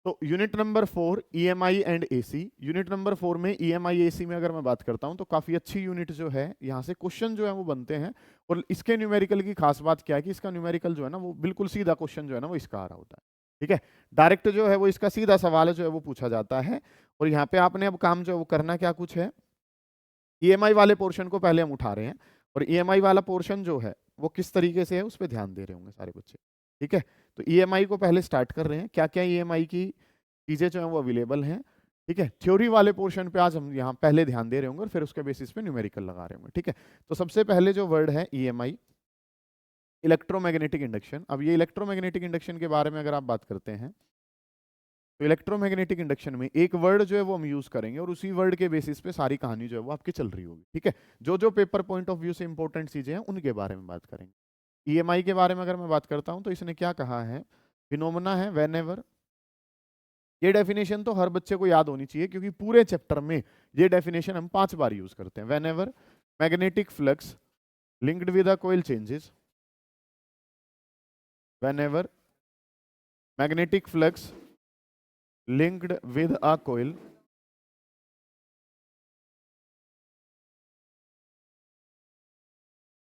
तो unit number 4 EMI and AC. Unit number 4 में EMI AC में अगर मैं बात करता हूं तो काफी अच्छी यूनिट जो है, यहाँ से क्वेश्चन जो है वो बनते हैं। और इसके न्यूमेरिकल की खास बात क्या है कि इसका न्यूमेरिकल जो है ना वो बिल्कुल सीधा क्वेश्चन जो है ना वो इसका आ रहा होता है। ठीक है, डायरेक्ट जो है वो इसका सीधा सवाल जो है वो पूछा जाता है। और यहाँ पे आपने अब काम जो है वो करना क्या कुछ है, ईएमआई वाले पोर्शन को पहले हम उठा रहे हैं। और ईएमआई वाला पोर्शन जो है वो किस तरीके से है उस पर ध्यान दे रहे होंगे सारे बच्चे। ठीक है, तो ईएमआई को पहले स्टार्ट कर रहे हैं, क्या क्या ईएमआई की चीजें जो है वो अवेलेबल हैं। ठीक है, थ्योरी वाले पोर्शन पे आज हम यहाँ पहले ध्यान दे रहे होंगे और फिर उसके बेसिस पे न्यूमेरिकल लगा रहे होंगे। ठीक है, तो सबसे पहले जो वर्ड है ईएमआई, इलेक्ट्रोमैग्नेटिक इंडक्शन। अब ये इलेक्ट्रोमैग्नेटिक इंडक्शन के बारे में अगर आप बात करते हैं तो इलेक्ट्रोमैग्नेटिक इंडक्शन में एक वर्ड जो है वो हम यूज करेंगे और उसी वर्ड के बेसिस पे सारी कहानी जो है वो आपकी चल रही होगी। ठीक है, जो जो पेपर पॉइंट ऑफ व्यू से इंपॉर्टेंट चीजें हैं उनके बारे में बात करेंगे। ईएमआई के बारे में अगर मैं बात करता हूं तो इसने क्या कहा है, फिनोमेना है वेन एवर। ये डेफिनेशन तो हर बच्चे को याद होनी चाहिए क्योंकि पूरे चैप्टर में ये डेफिनेशन हम 5 बार यूज करते हैं। Whenever magnetic flux linked with a coil changes, whenever magnetic flux linked with a coil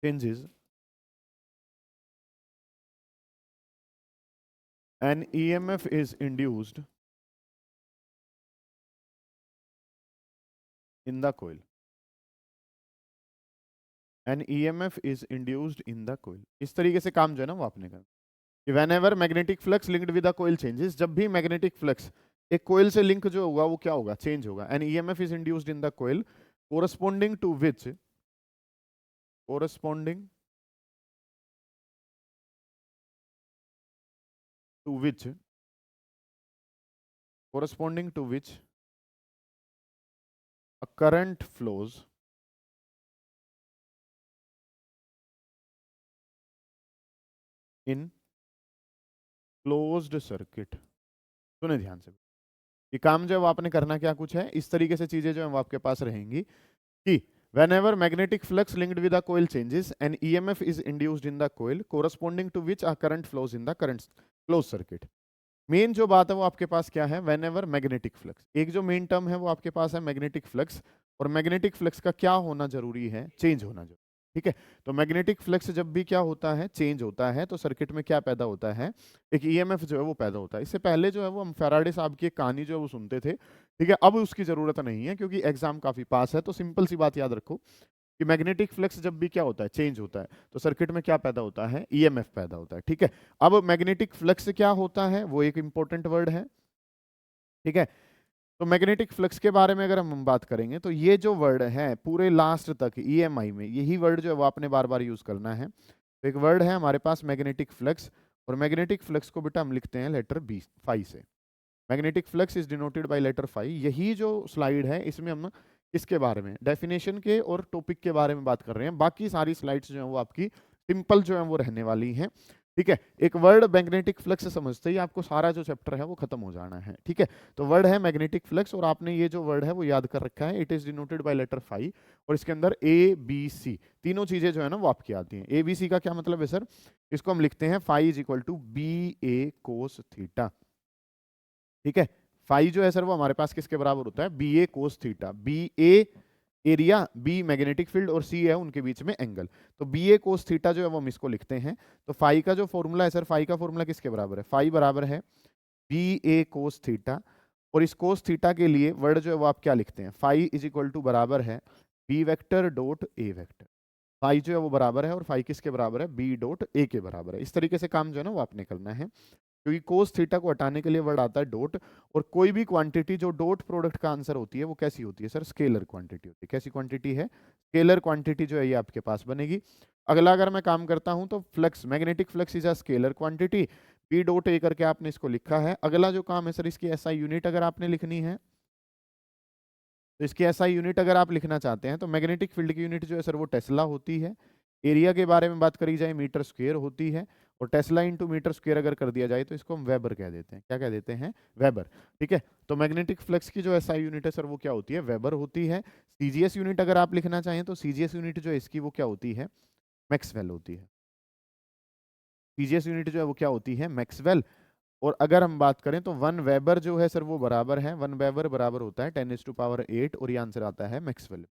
changes, an EMF is induced in the coil. An EMF is induced in the coil. इस तरीके से काम जो है ना वो आपने करना कि whenever magnetic flux linked with a coil changes, जब भी मैग्नेटिक फ्लक्स एक कोयल से लिंक जो होगा वो क्या होगा, चेंज होगा। An EMF is induced in the coil corresponding to which, corresponding to which, corresponding to which a current flows in closed circuit। सुने ध्यान से, ये काम जो है वो आपने करना क्या कुछ है, इस तरीके से चीजें जो है वो आपके पास रहेंगी कि whenever magnetic flux linked with a coil changes, an EMF is induced in the coil corresponding to which a current flows in the current closed circuit। Main जो बात है वो आपके पास क्या है, whenever magnetic flux, एक जो मेन टर्म है वो आपके पास है मैग्नेटिक फ्लक्स। और मैग्नेटिक फ्लक्स का क्या होना जरूरी है, चेंज होना जरूरी। ठीक है, तो मैग्नेटिक फ्लक्स जब भी क्या होता है, चेंज होता है, तो सर्किट में क्या पैदा होता है, एक ईएमएफ जो है वो पैदा होता है। इससे पहले जो है वो हम फैराडे साहब की एक कहानी जो है वो सुनते थे। ठीक है, अब उसकी जरूरत नहीं है क्योंकि एग्जाम काफी पास है। तो सिंपल सी बात याद रखो कि मैग्नेटिक फ्लक्स जब भी क्या होता है, चेंज होता है, तो सर्किट में क्या पैदा होता है, ईएमएफ पैदा होता है। ठीक है, अब मैग्नेटिक फ्लक्स क्या होता है वो एक इंपॉर्टेंट वर्ड है। ठीक है, तो मैग्नेटिक फ्लक्स के बारे में अगर हम बात करेंगे तो ये जो वर्ड है पूरे लास्ट तक ईएमआई में यही वर्ड जो है वो आपने बार बार यूज करना है। तो एक वर्ड है हमारे पास मैग्नेटिक फ्लक्स, और मैग्नेटिक फ्लक्स को बेटा हम लिखते हैं लेटर बी, फाई से। Magnetic flux is denoted by letter phi. यही जो स्लाइड है इसमें हम इसके बारे में डेफिनेशन के और टॉपिक के बारे में बात कर रहे हैं। बाकी सारी स्लाइड्स जो है वो आपकी सिंपल जो है वो रहने वाली हैं। ठीक है, एक वर्ड मैग्नेटिक फ्लक्स समझते ही आपको सारा जो चैप्टर है वो खत्म हो जाना है। ठीक है, तो वर्ड है मैग्नेटिक फ्लक्स और आपने ये जो वर्ड है वो याद कर रखा है, it is denoted by letter phi. और इसके अंदर ए बी सी तीनों चीजें जो है ना वो आपकी आती हैं। ए बी सी का क्या मतलब है सर, इसको हम लिखते हैं phi is equal to B A cos theta. ठीक है, फाई जो है सर वो हमारे पास किसके बराबर होता है, B A cos theta. B A area, B magnetic field और सी है उनके बीच में एंगल। तो बी ए कोस थीटा जो है वो हम इसको लिखते हैं। तो फाई का जो फॉर्मूला है सर, फाई का फॉर्मूला किसके बराबर है, फाई बराबर है बी ए कोस थीटा। और इस कोस थीटा के लिए वर्ड जो है वो आप क्या लिखते हैं, फाई इज इक्वल टू बराबर है B vector dot A vector. Phi जो है वो बराबर है और फाई किसके बराबर है, बी डॉट ए के बराबर है। इस तरीके से काम जो है ना वो आपने करना है, क्योंकि कोस थीटा को हटाने के लिए वर्ड आता है डॉट। और कोई भी क्वांटिटी जो डॉट प्रोडक्ट का आंसर होती है वो कैसी होती है सर, स्केलर क्वांटिटी होती है। कैसी क्वांटिटी है, स्केलर क्वांटिटी जो है ये आपके पास बनेगी। अगला अगर मैं काम करता हूं तो flux, magnetic flux is a scalar quantity, P dot A करके आपने इसको लिखा है। अगला जो काम है सर इसकी एसआई यूनिट अगर आपने लिखनी है, तो इसकी एसआई यूनिट अगर आप लिखना चाहते हैं तो मैग्नेटिक फील्ड की यूनिट जो है सर वो टेस्ला होती है। एरिया के बारे में बात करी जाए मीटर स्क्वायर होती है। और टेस्ला इंटू मीटर स्क्वायर अगर कर दिया जाए तो इसको हम वेबर कह देते हैं। क्या कह देते हैं, वेबर। ठीक है, तो मैग्नेटिक फ्लक्स की जो एसआई यूनिट है सर वो क्या होती है, वेबर होती है। सीजीएस यूनिट अगर आप लिखना चाहें तो सीजीएस यूनिट जो है इसकी वो क्या होती है, मैक्सवेल होती है। सीजीएस यूनिट जो है वो क्या होती है, मैक्सवेल। और अगर हम बात करें तो 1 वेबर जो है सर वो बराबर है, 1 वेबर बराबर होता है 10⁸8 और ये आंसर आता है मैक्सवेल।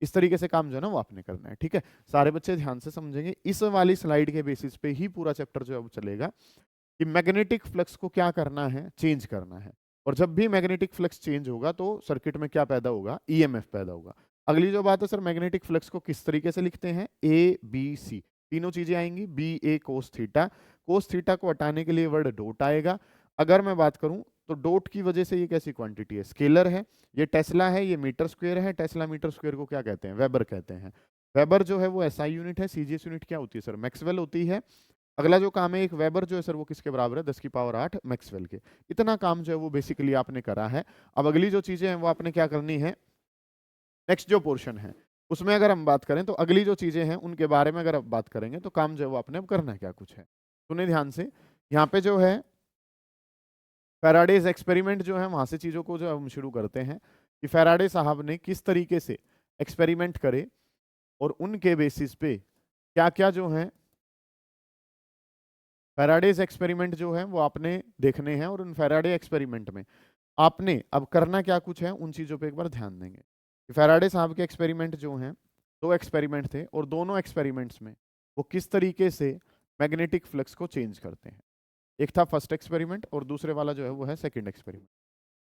इस तरीके से काम जो है ना वो आपने करना है, ठीक है। सारे बच्चे ध्यान से समझेंगे, इस वाली स्लाइड के बेसिस पे ही पूरा चैप्टर जो है वो चलेगा कि मैग्नेटिक फ्लक्स को क्या करना है, चेंज करना है। और जब भी मैग्नेटिक फ्लक्स चेंज होगा तो सर्किट में क्या पैदा होगा, ईएमएफ पैदा होगा। अगली जो बात है सर, मैग्नेटिक फ्लक्स को किस तरीके से लिखते हैं, ए बी सी, तीनों चीजें आएंगी, B A cos theta. Cos theta को हटाने के लिए वर्ड डॉट आएगा। अगर मैं बात करूं तो डॉट की वजह से ये कैसी क्वांटिटी है, स्केलर है। ये टेस्ला है, ये मीटर स्क्वायर है। टेस्ला मीटर स्क्वायर को क्या कहते हैं, वेबर कहते हैं। वेबर जो है वो एसआई यूनिट है। सीजीएस यूनिट क्या होती है सर, मैक्सवेल होती है। अगला जो काम है, एक वेबर जो है सर वो किसके बराबर है, 10⁸ मैक्सवेल के। इतना काम जो है वो बेसिकली आपने करा है। अब अगली जो चीजें हैं वो आपने क्या करनी है, नेक्स्ट जो पोर्शन है उसमें अगर हम बात करें तो अगली जो चीजें हैं उनके बारे में अगर आप बात करेंगे तो काम जो है वो आपने अब करना क्या कुछ है। सुने ध्यान से, यहाँ पे जो है फैराडेज एक्सपेरिमेंट जो है वहां से चीजों को जो हम शुरू करते हैं कि फैराडे साहब ने किस तरीके से एक्सपेरिमेंट करे और उनके बेसिस पे क्या क्या जो है फैराडेज एक्सपेरिमेंट जो है वो आपने देखने हैं। और उन फैराडे एक्सपेरिमेंट में आपने अब करना क्या कुछ है, उन चीजों पे एक बार ध्यान देंगे। फैराडे साहब के एक्सपेरिमेंट जो हैं, 2 एक्सपेरिमेंट थे और दोनों एक्सपेरिमेंट्स में वो किस तरीके से मैग्नेटिक फ्लक्स को चेंज करते हैं। एक था फर्स्ट एक्सपेरिमेंट और दूसरे वाला जो है वो है सेकंड एक्सपेरिमेंट।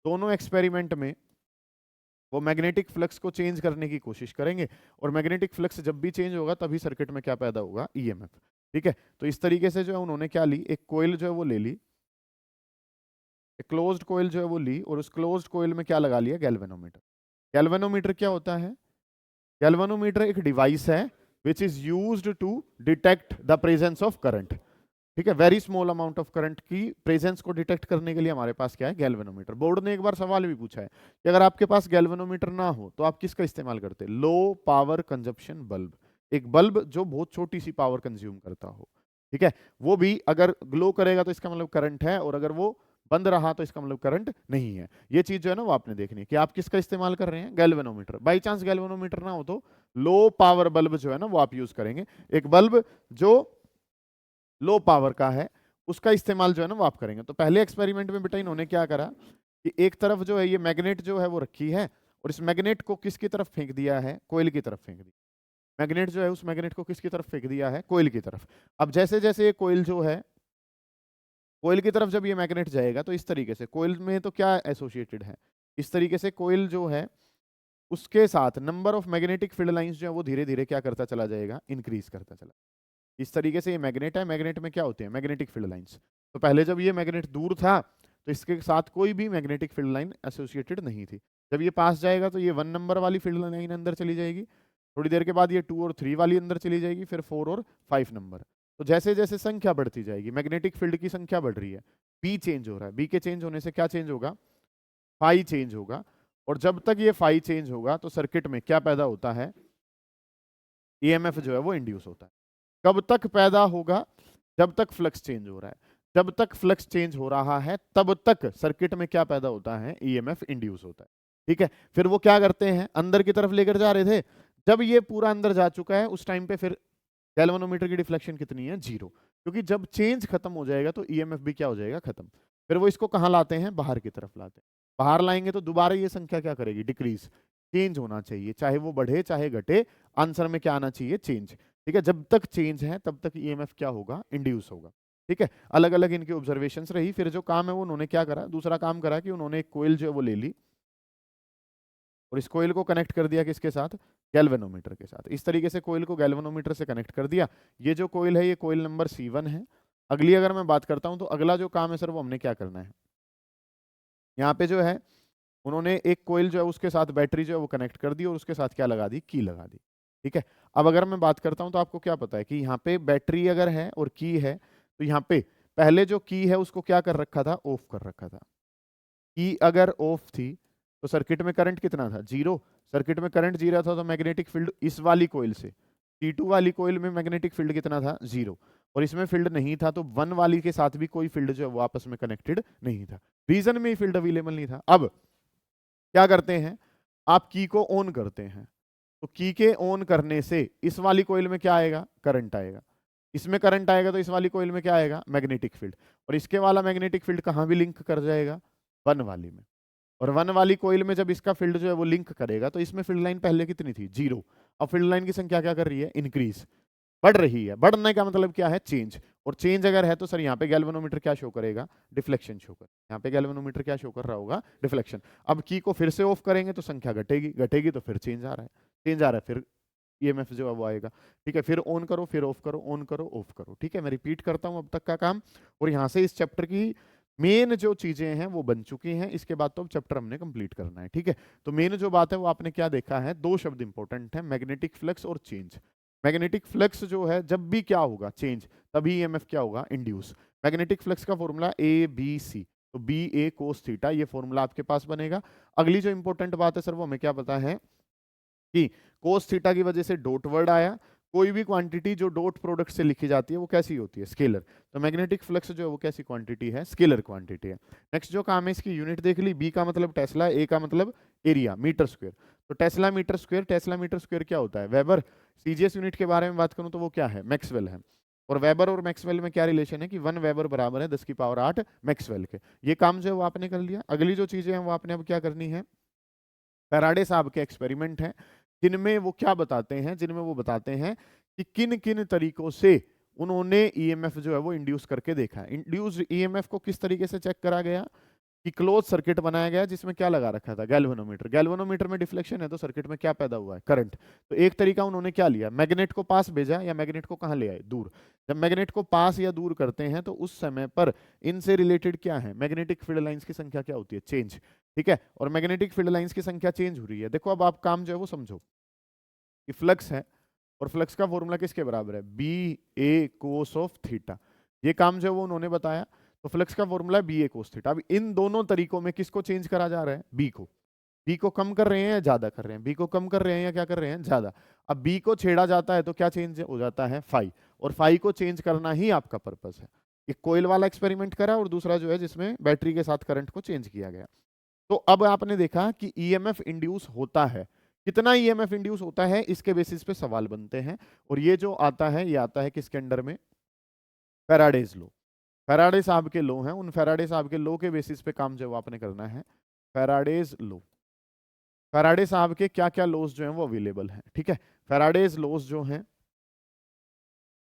दोनों एक्सपेरिमेंट में वो मैग्नेटिक फ्लक्स को चेंज करने की कोशिश करेंगे और मैग्नेटिक फ्लक्स जब भी चेंज होगा तभी सर्किट में क्या पैदा होगा, ईएमएफ। ठीक है, तो इस तरीके से जो है उन्होंने क्या ली, एक कोयल जो है वो ले ली, एक क्लोज्ड कोयल जो है वो ली और उस क्लोज्ड कोयल में क्या लगा लिया, गैल्वेनोमीटर। गैल्वेनोमीटर क्या होता है, गैल्वेनोमीटर एक डिवाइस है which is used to detect the presence of current. ठीक है, very small amount of current की प्रेजेंस को डिटेक्ट करने के लिए हमारे पास क्या है, गैल्वेनोमीटर। बोर्ड ने एक बार सवाल भी पूछा है कि अगर आपके पास गैल्वेनोमीटर ना हो तो आप किसका इस्तेमाल करते, लो पावर कंजप्शन बल्ब। एक बल्ब जो बहुत छोटी सी पावर कंज्यूम करता हो, ठीक है, वो भी अगर ग्लो करेगा तो इसका मतलब करंट है, और अगर वो बंद रहा तो इसका मतलब करंट नहीं है। ये चीज जो है ना वो आपने देखनी है कि आप किसका इस्तेमाल कर रहे हैं, गैल्वेनोमीटर। बाई चांस गैल्वेनोमीटर ना हो तो लो पावर बल्ब जो है ना वो आप यूज करेंगे। एक बल्ब जो लो पावर का है उसका इस्तेमाल जो है ना वो आप करेंगे। तो पहले एक्सपेरिमेंट में बेटा इन्होंने क्या करा कि एक तरफ जो है ये मैग्नेट जो है वो रखी है और इस मैग्नेट को किसकी तरफ फेंक दिया है, कोयल की तरफ फेंक दिया। मैग्नेट जो है उस मैग्नेट को किसकी तरफ फेंक दिया है, कोयल की तरफ। अब जैसे जैसे ये कोयल जो है, कोयल की तरफ जब ये मैग्नेट जाएगा तो इस तरीके से कोयल में तो क्या एसोसिएटेड है, इस तरीके से कोयल जो है उसके साथ number of magnetic field lines जो है वो धीरे धीरे क्या करता चला जाएगा, इंक्रीज करता चला। इस तरीके से ये मैग्नेट है, मैग्नेट में क्या होते हैं, मैग्नेटिक फील्ड लाइंस। तो पहले जब ये मैग्नेट दूर था तो इसके साथ कोई भी मैग्नेटिक फील्ड लाइन एसोसिएटेड नहीं थी। जब ये पास जाएगा तो ये 1 नंबर वाली फील्ड लाइन अंदर चली जाएगी, थोड़ी देर के बाद ये 2 और 3 वाली अंदर चली जाएगी, फिर 4 और 5 नंबर। तो जैसे जैसे संख्या बढ़ती जाएगी, मैग्नेटिक फील्ड की संख्या बढ़ रही है, बी चेंज हो रहा है, बी के चेंज होने से क्या चेंज होगा, फाई चेंज होगा। और जब तक ये फाई चेंज होगा तो सर्किट में क्या पैदा होता है, ईएमएफ जो है वो इंड्यूस होता है। कब तक पैदा होगा, जब तक फ्लक्स चेंज हो रहा है। जब तक फ्लक्स चेंज हो रहा है तब तक सर्किट में क्या पैदा होता है, ईएमएफ इंड्यूस होता है। ठीक है, फिर वो क्या करते हैं, अंदर की तरफ लेकर जा रहे थे, जब ये पूरा अंदर जा चुका है उस टाइम पे फिर गैल्वेनोमीटर की डिफ्लेक्शन कितनी है, 0। क्योंकि जब चेंज खत्म हो जाएगा तो ईएमएफ भी क्या हो जाएगा, खत्म। फिर वो इसको कहाँ लाते हैं, बाहर की तरफ लाते हैं। बाहर लाएंगे तो दोबारा ये संख्या क्या करेगी, डिक्रीज, चेंज होना चाहिए, चाहे वो बढ़े चाहे घटे, आंसर में क्या आना चाहिए, चेंज। ठीक है, जब तक चेंज है तब तक ईएमएफ क्या होगा, इंड्यूस होगा। ठीक है, अलग अलग इनकी ऑब्जर्वेशंस रही। फिर जो काम है वो उन्होंने क्या करा, दूसरा काम करा कि उन्होंने एक कोयल जो है वो ले ली और इस कोयल को कनेक्ट कर दिया किसके साथ, गैल्वेनोमीटर के साथ। इस तरीके से कोयल को गैल्वेनोमीटर से कनेक्ट कर दिया। ये जो कोयल है ये कोयल नंबर C1 है। अगली अगर मैं बात करता हूं तो अगला जो काम है सर वो हमने क्या करना है, यहाँ पे जो है उन्होंने एक कोयल जो है उसके साथ बैटरी जो है वो कनेक्ट कर दी और उसके साथ क्या लगा दी, की लगा दी। ठीक है, अब अगर मैं बात करता हूं तो आपको क्या पता है कि यहाँ पे बैटरी अगर है और की है तो यहाँ पे पहले जो की है उसको क्या कर रखा था, ऑफ कर रखा था। की अगर ऑफ थी तो सर्किट में करंट कितना था, 0। सर्किट में करंट 0 था तो मैग्नेटिक फील्ड इस वाली कोयल से T2 वाली कोयल में मैग्नेटिक फील्ड कितना था, 0। और इसमें फील्ड नहीं था तो 1 वाली के साथ भी कोई फील्ड जो है वो आपस में कनेक्टेड नहीं था, रीजन में फील्ड अवेलेबल नहीं था। अब क्या करते हैं, आप की को ऑन करते हैं तो की के ऑन करने से इस वाली कोयल में क्या आएगा, करंट आएगा। इसमें करंट आएगा तो इस वाली कोयल में क्या आएगा, मैग्नेटिक फील्ड, और इसके वाला मैग्नेटिक फील्ड कहाँ भी लिंक कर जाएगा, 1 वाली में। और 1 वाली कोयल में जब इसका फील्ड जो है वो लिंक करेगा तो इसमें फील्ड लाइन पहले कितनी थी, 0। अब फील्ड लाइन की संख्या क्या कर रही है, इंक्रीज, बढ़ रही है। बढ़ने का मतलब क्या है, चेंज। और चेंज अगर है तो सर यहाँ पे गैल्वेनोमीटर क्या शो करेगा, डिफ्लेक्शन शो कर, यहाँ पे गैल्वेनोमीटर क्या शो कर रहा होगा, डिफ्लेक्शन। अब की को फिर से ऑफ करेंगे तो संख्या घटेगी, घटेगी तो फिर चेंज आ रहा है, चेंज आ रहा है, फिर ईएमएफ जो है वो आएगा। ठीक है, फिर ऑन करो, फिर ऑफ करो, ऑन करो, ऑफ करो। ठीक है, मैं रिपीट करता हूं अब तक का काम, और यहाँ से इस चैप्टर की मेन जो चीजें हैं वो बन चुकी हैं। इसके बाद तो अब चैप्टर हमने कंप्लीट करना है। ठीक है, तो मेन जो बात है वो आपने क्या देखा है, 2 शब्द इंपॉर्टेंट है, मैग्नेटिक फ्लक्स और चेंज। मैग्नेटिक फ्लक्स जो है जब भी क्या होगा, चेंज, तभी ईएमएफ क्या होगा, इंड्यूस। मैग्नेटिक फ्लक्स का फॉर्मूला ए बी सी, तो बी ए कोस थीटा, ये फॉर्मूला आपके पास बनेगा। अगली जो इंपॉर्टेंट बात है सर वो हमें क्या पता है कि कोस थीटा की वजह से डॉट वर्ड आया। कोई भी क्वांटिटी जो डॉट प्रोडक्ट से लिखी जाती है वो कैसी होती है, स्केलर। तो मैग्नेटिक फ्लक्स जो है वो कैसी क्वांटिटी है, स्केलर क्वांटिटी है। नेक्स्ट जो काम है इसकी यूनिट देख ली, बी का मतलब टेस्ला, ए का मतलब एरिया, मीटर स्क्वायर। तो tesla metre square, tesla metre square क्या होता है, वेबर। सीजीएस यूनिट के बारे में बात करूं तो वो क्या है, मैक्सवेल है। और वेबर और मैक्सवेल में क्या रिलेशन है कि 1 वेबर बराबर है 10 की पावर 8 मैक्सवेल के। ये काम जो है वो आपने कर लिया। अगली जो चीजें हैं वो आपने अब क्या करनी है, फैराडे साहब के एक्सपेरिमेंट हैं जिनमें वो क्या बताते हैं, जिनमें वो बताते हैं कि किन किन तरीकों से उन्होंने ईएमएफ जो है वो इंड्यूस करके देखा है। इंड्यूस्ड ईएमएफ को किस तरीके से चेक करा गया कि क्लोज सर्किट बनाया गया जिसमें क्या लगा रखा था, गैल्वेनोमीटर। गैल्वेनोमीटर में डिफ्लेक्शन है तो सर्किट में क्या पैदा हुआ है, करंट। तो एक तरीका उन्होंने क्या लिया, मैग्नेट को पास भेजा या मैग्नेट को कहां ले आए, दूर। जब मैग्नेट को पास या दूर करते हैं तो उस समय पर इनसे रिलेटेड क्या है, मैग्नेटिक फील्ड लाइंस की संख्या क्या होती है, चेंज। ठीक है, और मैग्नेटिक फील्ड लाइंस की संख्या चेंज हो रही है। देखो अब आप काम जो है वो समझो कि फ्लक्स है, और फ्लक्स का फॉर्मूला किसके बराबर है, B A cos of theta. ये काम जो है वो उन्होंने बताया। तो फ्लक्स का formula B A cos theta. अब इन दोनों तरीकों में किसको चेंज करा जा रहा है, बी को। बी को कम कर रहे हैं या ज्यादा कर रहे हैं, बी को कम कर रहे हैं या क्या कर रहे हैं, ज्यादा। अब बी को छेड़ा जाता है तो क्या चेंज हो जाता है, फाई। और फाई को चेंज करना ही आपका पर्पस है। एक कोयल वाला एक्सपेरिमेंट करा और दूसरा जो है जिसमें बैटरी के साथ करंट को चेंज किया गया। तो अब आपने देखा कि ईएमएफ इंड्यूस होता है, कितना ईएमएफ इंड्यूस होता है, इसके बेसिस पे सवाल बनते हैं। और ये जो आता है ये आता है किसके अंडर में, फैराडेज लो। फैराडे साहब के लो हैं, उन फैराडे साहब के लो के बेसिस पे काम जो आपने करना है, फैराडेज लो। फैराडे साहब के क्या क्या लॉज जो हैं वो अवेलेबल हैं। ठीक है, फैराडेज लॉज जो हैं,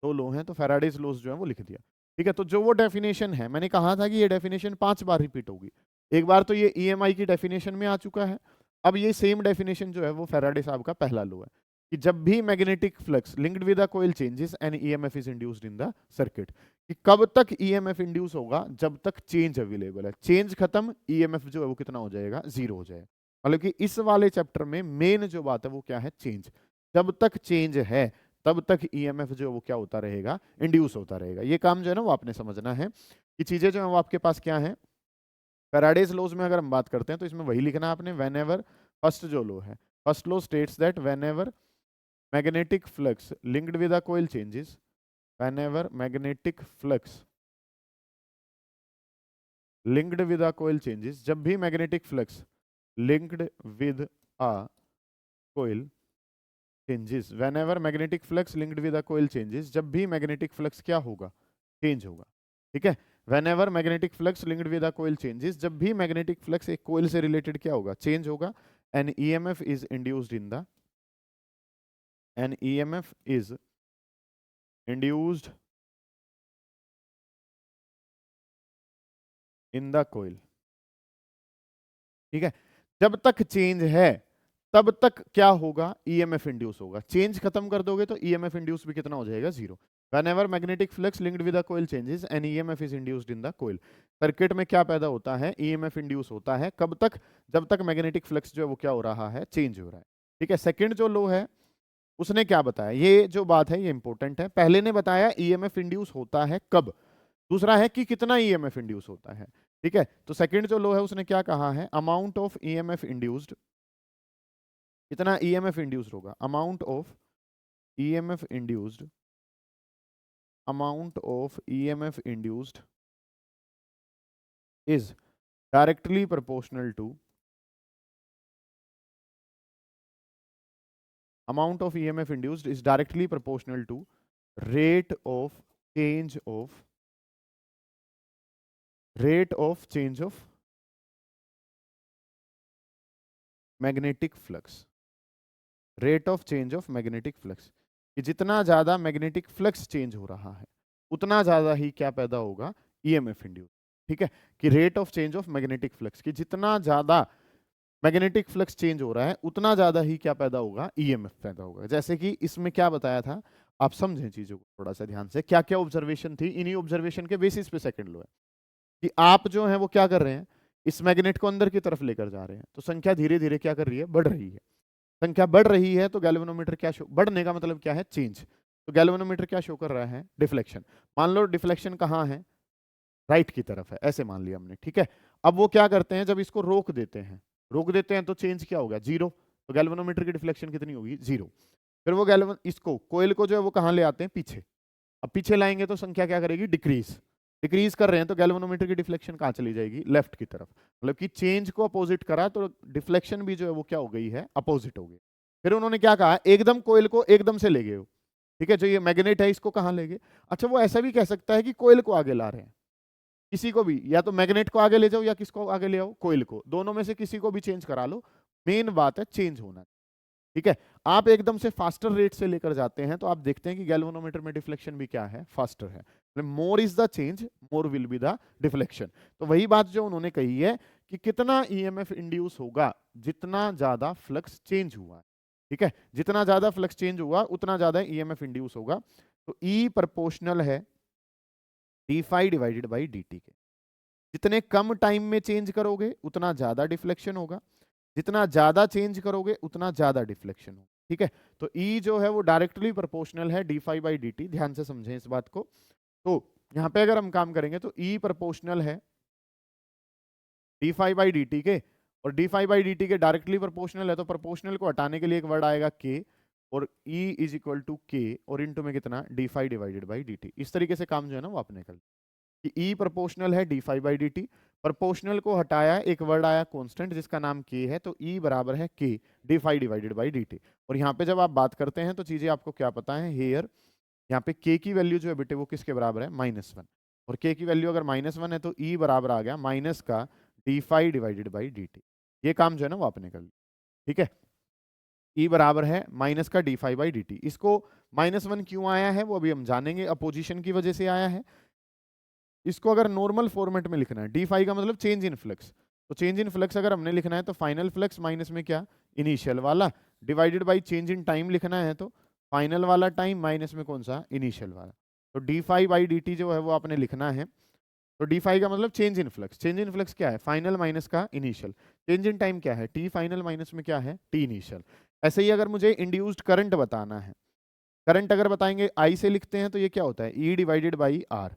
2 लो हैं, तो फैराडेज लॉज जो है वो लिख दिया। ठीक है, तो जो वो डेफिनेशन है, मैंने कहा था कि ये डेफिनेशन 5 बार रिपीट होगी। एक बार तो ये ईएमआई की डेफिनेशन में आ चुका है। अब ये सेम डेफिनेशन जो है वो फैराडे साहब का पहला लो है कि जब भी magnetic flux linked with the coil changes and EMF is induced in the circuit, कि कब तक ईएमएफ इंड्यूस होगा, जब तक चेंज अवेलेबल है। चेंज खत्म, ईएमएफ जो है वो कितना हो जाएगा, 0 हो जाएगा। मतलब कि इस वाले चैप्टर में मेन जो बात है वो क्या है, चेंज। जब तक चेंज है तब तक ईएमएफ जो है वो क्या होता रहेगा, इंड्यूस होता रहेगा। ये काम जो है ना वो आपने समझना है कि चीजें जो है वो आपके पास क्या है। फैराडेज लॉज में अगर हम बात करते हैं तो इसमें वही लिखना है आपने, वेन एवर, फर्स्ट जो लो है, first law states that whenever magnetic flux linked with a coil changes, whenever magnetic flux linked with a coil changes, जब भी magnetic flux linked with a coil changes, whenever magnetic flux linked with a coil changes, जब भी magnetic flux क्या होगा, change होगा। ठीक है, whenever magnetic flux linked with a coil changes, जब भी मैग्नेटिक फ्लक्स एक कोइल से रिलेटेड क्या होगा, चेंज होगा, an EMF is induced in the, an EMF is induced in the coil. ठीक है, जब तक चेंज है तब तक क्या होगा, ईएमएफ इंड्यूस होगा। चेंज खत्म कर दोगे तो ईएमएफ इंड्यूस भी कितना हो जाएगा, 0। whenever magnetic flux linked with a coil changes an EMF is induced in the coil। Circuit में क्या पैदा होता है, ईएमएफ इंड्यूस होता है। कब तक, जब तक मैग्नेटिक फ्लक्स जो है वो क्या हो रहा है, चेंज हो रहा है। ठीक है, सेकंड जो लो है उसने क्या बताया, ये जो बात है ये इंपॉर्टेंट है। पहले ने बताया ईएमएफ इंड्यूस होता है कब, दूसरा है कि कितना ईएमएफ इंड्यूस होता है। ठीक है, तो सेकंड जो लो है उसने क्या कहा है, अमाउंट ऑफ ईएमएफ इंड्यूस्ड, कितना ईएमएफ इंड्यूस्ड होगा, amount of EMF induced, amount of EMF induced is directly proportional to, amount of EMF induced is directly proportional to rate of change of magnetic flux, rate of change of magnetic flux, कि जितना ज्यादा magnetic flux change हो रहा है उतना ज्यादा ही क्या पैदा होगा, ईएमएफ इंड्यूस। ठीक है, कि rate of change of magnetic flux, कि जितना ज्यादा मैग्नेटिक फ्लक्स चेंज हो रहा है उतना ज्यादा ही क्या पैदा होगा, ईएमएफ पैदा होगा। जैसे कि इसमें क्या बताया था, आप समझें चीजों को थोड़ा सा ध्यान से, क्या क्या ऑब्जर्वेशन थी, इन्हीं ऑब्जर्वेशन के बेसिस पे सेकंड लो है कि आप जो है वो क्या कर रहे हैं, इस मैग्नेट को अंदर की तरफ लेकर जा रहे हैं, तो संख्या धीरे धीरे क्या कर रही है, बढ़ रही है। संख्या बढ़ रही है तो गैल्वेनोमीटर क्या शो, बढ़ने का मतलब क्या है, चेंज। तो गैल्वेनोमीटर क्या शो कर रहा है, डिफ्लेक्शन। मान लो डिफ्लेक्शन कहाँ है, राइट की तरफ है, ऐसे मान लिया हमने। ठीक है, अब वो क्या करते हैं, जब इसको रोक देते हैं तो चेंज क्या होगा, जीरो। तो गैल्वेनोमीटर की डिफ्लेक्शन कितनी होगी, जीरो। फिर वो गैल्वेन इसको कोयल को जो है वो कहाँ ले आते हैं, पीछे। अब पीछे लाएंगे तो संख्या क्या करेगी, डिक्रीज कर रहे हैं, तो गैल्वेनोमीटर की डिफ्लेक्शन कहाँ चली जाएगी, लेफ्ट की तरफ। मतलब कि चेंज को अपोजिट करा तो डिफ्लेक्शन भी जो है वो क्या हो गई है, अपोजिट हो गई। फिर उन्होंने क्या कहा, एकदम कोयल को एकदम से ले गए हो। ठीक है, जो ये मैग्नेट है इसको कहाँ ले गए। अच्छा, वो ऐसा भी कह सकता है कि कोयल को आगे ला रहे हैं, किसी को भी, या तो मैग्नेट को आगे ले जाओ या किसको आगे ले आओ, कोयल को, दोनों में से किसी को भी चेंज करा लो, मेन बात है चेंज होना। ठीक है, आप एकदम से फास्टर रेट से लेकर जाते हैं तो आप देखते हैं कि गैल्वेनोमीटर में डिफ्लेक्शन भी क्या है, फास्टर है। More is the change, more will be the deflection. तो वही बात जो उन्होंने कही है कि कितना ईएमएफ इंड्यूस होगा, जितना ज्यादा फ्लक्स चेंज हुआ। ठीक है, जितना ज्यादा फ्लक्स चेंज हुआ उतना ज्यादा ईएमएफ इंड्यूस होगा। तो ई प्रोपोर्शनल है D phi divided by D T के। जितने कम टाइम में चेंज करोगे उतना ज्यादा डिफ्लेक्शन होगा, जितना ज्यादा चेंज करोगे उतना ज्यादा डिफ्लेक्शन होगा। ठीक है, तो ई जो है वो डायरेक्टली प्रोपोर्शनल है D phi by D t, ध्यान से समझें इस बात को। तो यहां पे अगर हम काम करेंगे तो ई प्रोपोर्शनल है D phi by D T के, और d phi by D T के डायरेक्टली प्रोपोर्शनल है, तो प्रोपोर्शनल को हटाने के लिए एक वर्ड आएगा के, और ई इज इक्वल टू के, और इनटू में कितना, d phi divided by D T. इस तरीके से काम जो है ना वो आपने कर, कि ई प्रोपोर्शनल है D phi by D t, proportional को हटाया, एक वर्ड आया कांस्टेंट जिसका नाम के है, तो ई बराबर है k d phi divided by D T. और यहाँ पे जब आप बात करते हैं तो चीजें आपको क्या पता है, हेयर यहाँ पे के की वैल्यू जो है बेटे वो किसके बराबर है, -1, और के की वैल्यू अगर -1 है तो ई बराबर आ गया माइनस का D phi divided by D T. ये काम जो है ना वो आपने कर लिया। ठीक है, ई बराबर है माइनस का D phi by D t. इसको -1 क्यों आया है वो अभी हम जानेंगे, अपोजिशन की वजह से आया है। इसको अगर नॉर्मल फॉर्मेट में लिखना है, डी फाई का मतलब चेंज इन फ्लक्स, तो चेंज इन फ्लक्स अगर हमने लिखना है तो फाइनल फ्लक्स माइनस में क्या, इनिशियल वाला, divided by change in time लिखना है तो फाइनल वाला टाइम माइनस में कौन सा, इनिशियल वाला। तो d phi by D t जो है वो आपने लिखना है। तो डी फाई का मतलब change in flux, change in flux क्या है, फाइनल माइनस का इनिशियल। चेंज इन टाइम क्या है, टी फाइनल माइनस में क्या है, टी इनिशियल। ऐसे ही अगर मुझे इंड्यूस्ड करंट बताना है, करंट अगर बताएंगे आई से लिखते हैं तो ये क्या होता है, ई डिवाइडेड बाई आर,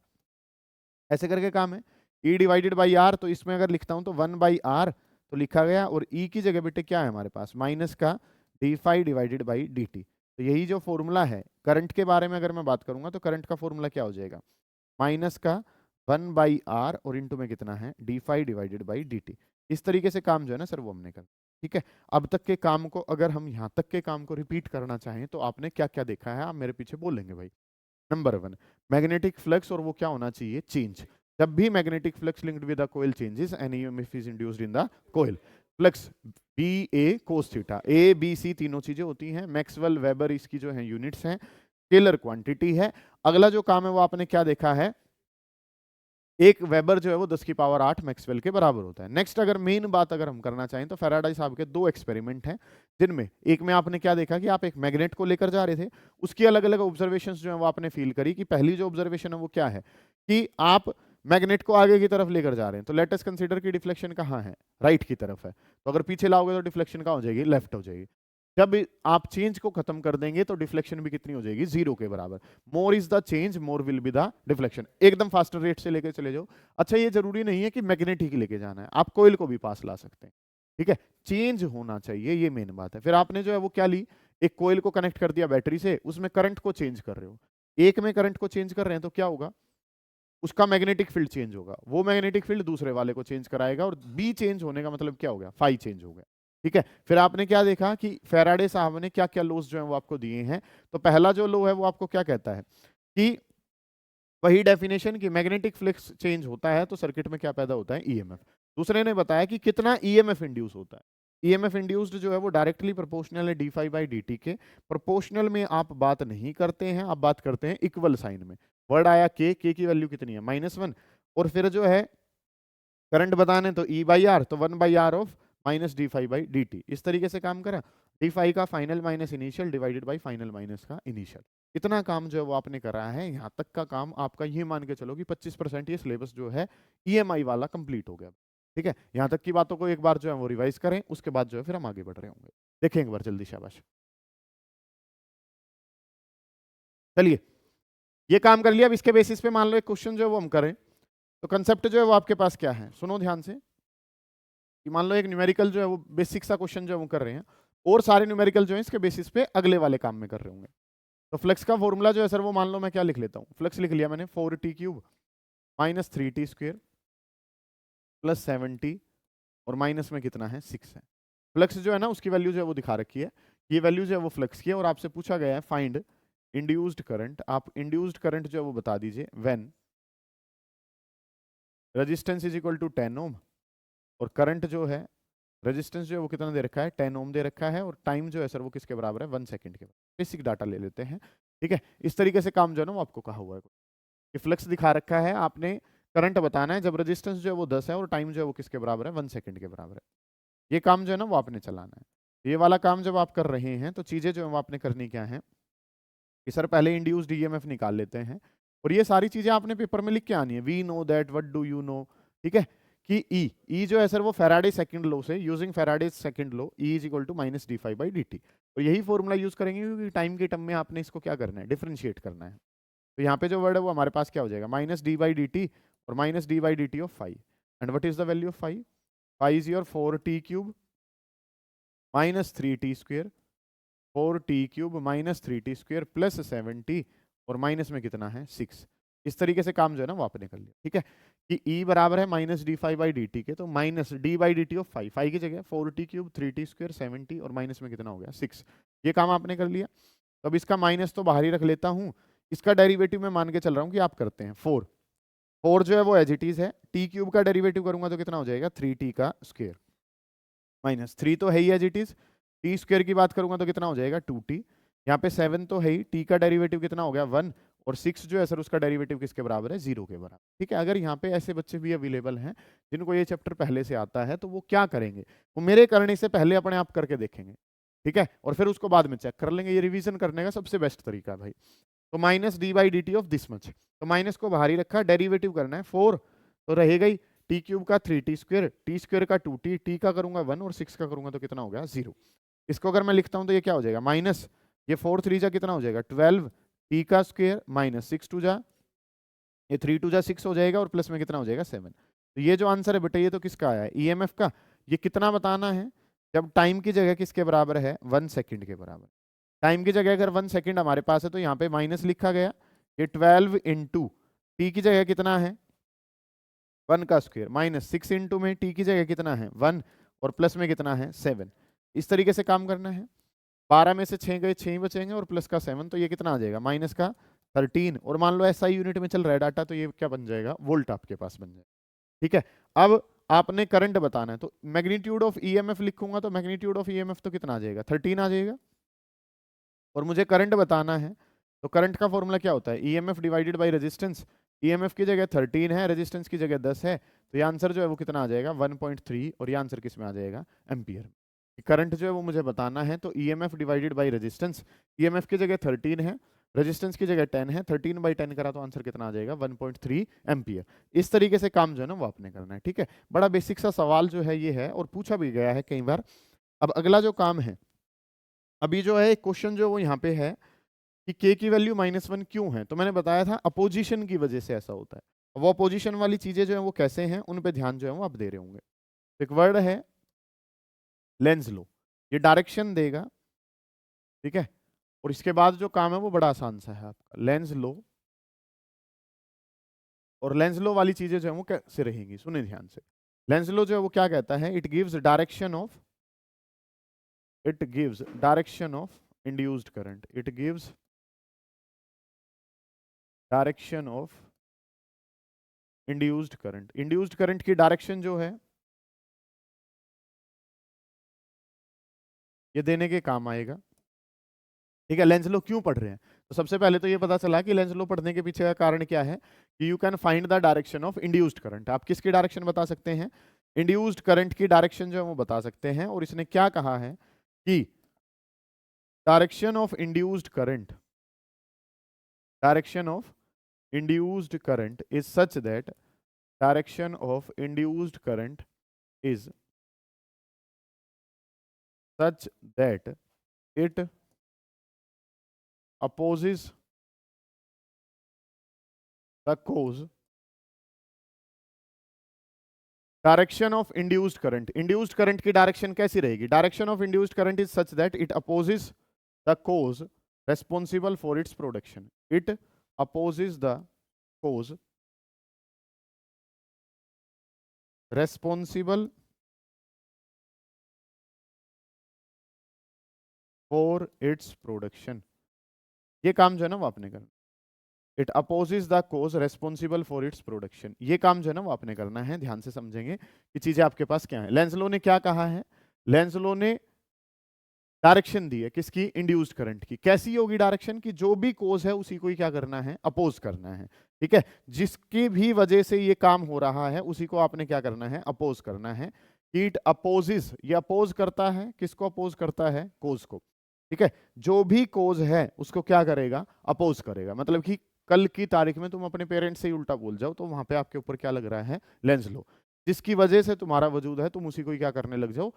ऐसे करके काम है। ई डिवाइडेड बाई आर, तो इसमें अगर लिखता हूं तो 1/r तो लिखा गया, और ई की जगह बेटे क्या है हमारे पास, माइनस का D phi divided by D t. तो यही जो फॉर्मूला है करंट के बारे में अगर मैं बात करूंगा तो करंट का फॉर्मूला क्या हो जाएगा, माइनस का 1/r और इंटू में कितना है, D phi divided by D T. इस तरीके से काम जो है ना सर वो हमने कर। ठीक है, अब तक के काम को अगर हम यहाँ तक के काम को रिपीट करना चाहें तो आपने क्या क्या देखा है, आप मेरे पीछे बोलेंगे भाई। नंबर 1, मैग्नेटिक फ्लक्स, और वो क्या होना चाहिए, चेंज। जब भी magnetic flux linked with the coil changes, an EMF is induced in the coil. Flux B A cos theta, A B C तीनों चीजें होती हैं, मैक्सवेल वेबर इसकी जो है यूनिट्स हैं, स्केलर क्वांटिटी है। अगला जो काम है वो आपने क्या देखा है, एक वेबर जो है वो 10 की पावर 8 मैक्सवेल के बराबर होता है। नेक्स्ट अगर मेन बात अगर हम करना चाहें तो फैराडे साहब के 2 एक्सपेरिमेंट हैं, जिनमें एक में आपने क्या देखा कि आप एक मैग्नेट को लेकर जा रहे थे, उसकी अलग अलग ऑब्जर्वेशंस जो है वो आपने फील करी। कि पहली जो ऑब्जर्वेशन है वो क्या है कि आप मैग्नेट को आगे की तरफ लेकर जा रहे हैं, तो लेट अस कंसीडर की डिफ्लेक्शन कहाँ है, राइट की तरफ है, तो अगर पीछे लाओगे तो डिफ्लेक्शन कहाँ हो जाएगी, लेफ्ट हो जाएगी। जब आप चेंज को खत्म कर देंगे तो डिफ्लेक्शन भी कितनी हो जाएगी, 0 के बराबर। More is the change, more will be the deflection. एकदम फास्टर रेट से लेकर चले जाओ। अच्छा, ये जरूरी नहीं है कि मैग्नेट ही लेके जाना है, आप कोयल को भी पास ला सकते हैं। ठीक है, चेंज होना चाहिए, ये मेन बात है। फिर आपने जो है वो क्या ली, एक कोयल को कनेक्ट कर दिया बैटरी से, उसमें करंट को चेंज कर रहे हो। एक में करंट को चेंज कर रहे हैं तो क्या होगा, उसका मैग्नेटिक फील्ड चेंज होगा, वो मैग्नेटिक फील्ड दूसरे वाले को चेंज कराएगा, और बी चेंज होने का मतलब क्या हो गया, फाई चेंज हो गया। ठीक है, फिर आपने क्या देखा कि फैराडे साहब ने क्या क्या लॉज जो है वो आपको दिए हैं। तो पहला जो लॉ है वो आपको क्या कहता है कि वही डेफिनेशन कि मैग्नेटिक फ्लक्स चेंज होता है तो सर्किट में क्या पैदा होता है, ईएमएफ। दूसरे ने बताया कि कितना ईएमएफ इंड्यूस होता है। ईएमएफ इंड्यूस्ड जो है वो डायरेक्टली प्रोपोर्शनल है D phi by D T के। प्रोपोर्शनल में आप बात नहीं करते हैं, आप बात करते हैं इक्वल साइन में। वर्ड आया के की वैल्यू कितनी है, -1। और फिर जो है करंट बताने तो ई बाई आर, तो 1/r of minus D phi by D T. इस तरीके से काम करा, डी फाई का final minus initial divided by final minus का इनिशियल। इतना काम जो है वो आपने करा है। यहाँ तक का काम आपका ये मान के चलो कि 25% ये सिलेबस जो है ईएमआई वाला कंप्लीट हो गया। ठीक है, यहाँ तक की बातों को एक बार जो है वो रिवाइज करें, उसके बाद जो है फिर हम आगे बढ़ रहे होंगे। देखें एक बार जल्दी, शाबाश। चलिए, ये काम कर लिया। अब इसके बेसिस पे मान लो एक क्वेश्चन जो है वो हम करें। तो कंसेप्ट जो है वो आपके पास क्या है, सुनो ध्यान से। कि मान लो एक न्यूमेरिकल जो है वो बेसिक सा क्वेश्चन जो है वो कर रहे हैं, और सारे न्यूमेरिकल जो है इसके बेसिस पे अगले वाले काम में कर रहे होंगे। तो फ्लक्स का फॉर्मूला जो है सर वो मान लो मैं क्या लिख लेता हूँ, फ्लक्स लिख लिया मैंने 4t³ minus 3t² plus 7t, और माइनस में कितना है 6 है। फ्लक्स जो है ना उसकी वैल्यू जो है वो दिखा रखी है, ये वैल्यू जो है वो फ्लक्स की है। और आपसे पूछा गया है फाइंड इंड्यूस्ड करंट। आप इंड्यूस्ड करंट जो है वो बता दीजिए when resistance is equal to 10 ohm, और करंट जो है रेजिस्टेंस जो है वो कितना दे रखा है, 10 ओम दे रखा है, और टाइम जो है सर वो किसके बराबर है, 1 सेकंड के। बेसिक डाटा ले लेते हैं। ठीक है, इस तरीके से काम जो है ना वो आपको कहा हुआ है कि फ्लक्स दिखा रखा है, आपने करंट बताना है जब रेजिस्टेंस जो है वो 10 है और टाइम जो है वो किसके बराबर है, 1 सेकंड के बराबर है। ये काम जो है ना वो आपने चलाना है। ये वाला काम जब आप कर रहे हैं तो चीजें जो है वो आपने करनी क्या है कि सर पहले इंड्यूस्ड ईएमएफ निकाल लेते हैं, और ये सारी चीजें आपने पेपर में लिख के आनी है। We know that, what do you know. ठीक है, कि ई जो है सर वो फैराडे सेकंड लॉ से, using Faraday second law, E is equal to minus D phi by D T. और यही फॉर्मूला यूज करेंगे क्योंकि टाइम के टर्म में आपने इसको क्या करना है, डिफरेंशिएट करना है। तो यहाँ पे जो वर्ड है वो हमारे पास क्या हो जाएगा, minus D by D T और minus D by D T of 5। And what is the value of 5, 5 is your 4t³ minus 3t² 4t³ minus 3t² plus 7t, और माइनस में कितना है 6। इस तरीके से काम जो है ना वो आपने कर लिया। ठीक है, कि E बराबर है minus D phi by D T के, तो minus D by D T of 5, 5 की जगह 4t³ 3t² 7t, और माइनस में कितना हो गया 6। ये काम आपने कर लिया। तो अब इसका माइनस तो बाहर ही रख लेता हूँ, इसका डेरिवेटिव मैं मान के चल रहा हूँ कि आप करते हैं 4 जो है वो एज इट इज है। t³ का डेरिवेटिव करूंगा तो कितना हो जाएगा 3t का स्क्वायर, माइनस 3 तो है ही as it is. T square की बात करूंगा तो कितना हो जाएगा 2t। यहाँ पे 7 तो है ही, t का डेरिवेटिव कितना हो गया 1, और 6 जो है सर उसका डेरिवेटिव किसके बराबर है, 0 के बराबर। ठीक है, अगर यहाँ पे ऐसे बच्चे भी अवेलेबल हैं जिनको ये चैप्टर पहले से आता है तो वो क्या करेंगे, वो मेरे करने से पहले अपने आप करके देखेंगे। ठीक है, और फिर उसको बाद में चेक कर लेंगे। ये रिवीजन करने का सबसे बेस्ट तरीका है भाई। तो minus D by D T of this much, तो माइनस को बाहर ही रखा, डेरिवेटिव करना है 4, तो रहेगा ही t³ का 3t², t² का 2t, t का करूंगा 1 और 6 का करूंगा तो कितना हो गया 0। इसको अगर मैं लिखता हूं तो ये क्या हो जाएगा, माइनस ये 4 3 जा कितना हो जाएगा 12, t का स्क्वायर माइनस 6 2 जा, ये 3 2 जा 6 हो जाएगा, और प्लस में कितना हो जाएगा 7। तो ये जो आंसर है बेटा ये तो किसका आया है, ईएमएफ का। ये कितना बताना है, जब टाइम की जगह किसके बराबर है 1 सेकंड के बराबर। टाइम की जगह अगर 1 सेकंड हमारे पास है तो यहाँ पे माइनस लिखा गया, ये 12 इंटू टी की जगह कितना है 1 का स्क्वायर, माइनस 6 इंटू में टी की जगह कितना है 1, और प्लस में कितना है 7। इस तरीके से काम करना है। 12 में से 6 गए, 6 ही बचेंगे, और प्लस का 7, तो ये कितना आ जाएगा माइनस का 13। और मान लो एसआई यूनिट में चल रहा है डाटा, तो ये क्या बन जाएगा, वोल्ट आपके पास बन जाएगा। ठीक है, अब आपने करंट बताना है, तो मैग्नीट्यूड ऑफ ईएमएफ लिखूंगा तो मैग्नीट्यूड ऑफ ईएमएफ तो कितना आ जाएगा 13 आ जाएगा। और मुझे करंट बताना है, तो करंट का फॉर्मूला क्या होता है, EMF divided by resistance. EMF की जगह 13 है, रेजिस्टेंस की जगह 10 है, तो ये आंसर जो है वो कितना आ जाएगा 1.3, और ये आंसर किस में आ जाएगा एम्पियर। करंट जो है वो मुझे बताना है, तो EMF divided by resistance, EMF की जगह 13 है, रेजिस्टेंस की जगह 10 है, 13/10 करा तो आंसर कितना आ जाएगा 1.3 एम्पियर। इस तरीके से काम जो है ना वो आपने करना है। ठीक है, बड़ा बेसिक सा सवाल जो है ये है, और पूछा भी गया है कई बार। अब अगला जो काम है, अभी जो है क्वेश्चन जो वो यहाँ पे है कि k की वैल्यू -1 क्यों है, तो मैंने बताया था अपोजिशन की वजह से ऐसा होता है। वो अपोजिशन वाली चीजें जो है वो कैसे हैं, उन पे ध्यान जो है वो आप दे रहे होंगे। एक वर्ड है लेंस लो, ये डायरेक्शन देगा। ठीक है, और इसके बाद जो काम है वो बड़ा आसान सा है आपका, लेंस लो। और लेंस लो वाली चीजें जो है वो कैसे रहेंगी, सुने ध्यान से। लेंस लो जो है वो क्या कहता है, it gives direction of it gives direction of induced current. It gives direction of induced current. induced current की डायरेक्शन जो है ये देने के काम आएगा। ठीक है, लेंज लो क्यों पढ़ रहे हैं? तो सबसे पहले तो ये पता चला कि लेंज लो पढ़ने के पीछे का कारण क्या है कि you can find the direction of induced current. आप किसकी डायरेक्शन बता सकते हैं? इंड्यूस्ड करंट की डायरेक्शन जो है वो बता सकते हैं। और इसने क्या कहा है कि direction of induced current, direction of induced current is such that direction of induced current is such that it opposes the cause direction of induced current. Induced current की डायरेक्शन कैसी रहेगी? Direction of induced current is such that it opposes the cause responsible for its production. It opposes the cause responsible for its production. ये काम जो है ना वो आपने करना। It opposes the cause responsible for its production. ये काम जो है ना वो आपने करना है। ध्यान से समझेंगे कि चीजें आपके पास क्या है। लेंज लो ने क्या कहा है? लेंज लो ने डायरेक्शन दी है किसकी? इंड्यूस्ड करंट की। कैसी होगी डायरेक्शन? की जो भी कोज है उसी को ही क्या करना है? अपोज करना है। ठीक है, जिसकी भी वजह से ये काम हो रहा है उसी को आपने क्या करना है? अपोज करना है। इट अपोजिस, ये अपोज करता है किसको? अपोज करता है कोज को। ठीक है, जो भी कोज है उसको क्या करेगा? अपोज करेगा। मतलब कि कल की तारीख में तुम अपने पेरेंट्स से ही उल्टा बोल जाओ तो वहां पे आपके ऊपर क्या लग रहा है? Lenz law. जिसकी वजह से तुम्हारा वजूद है तुम उसी को ही क्या करने लग जाओ?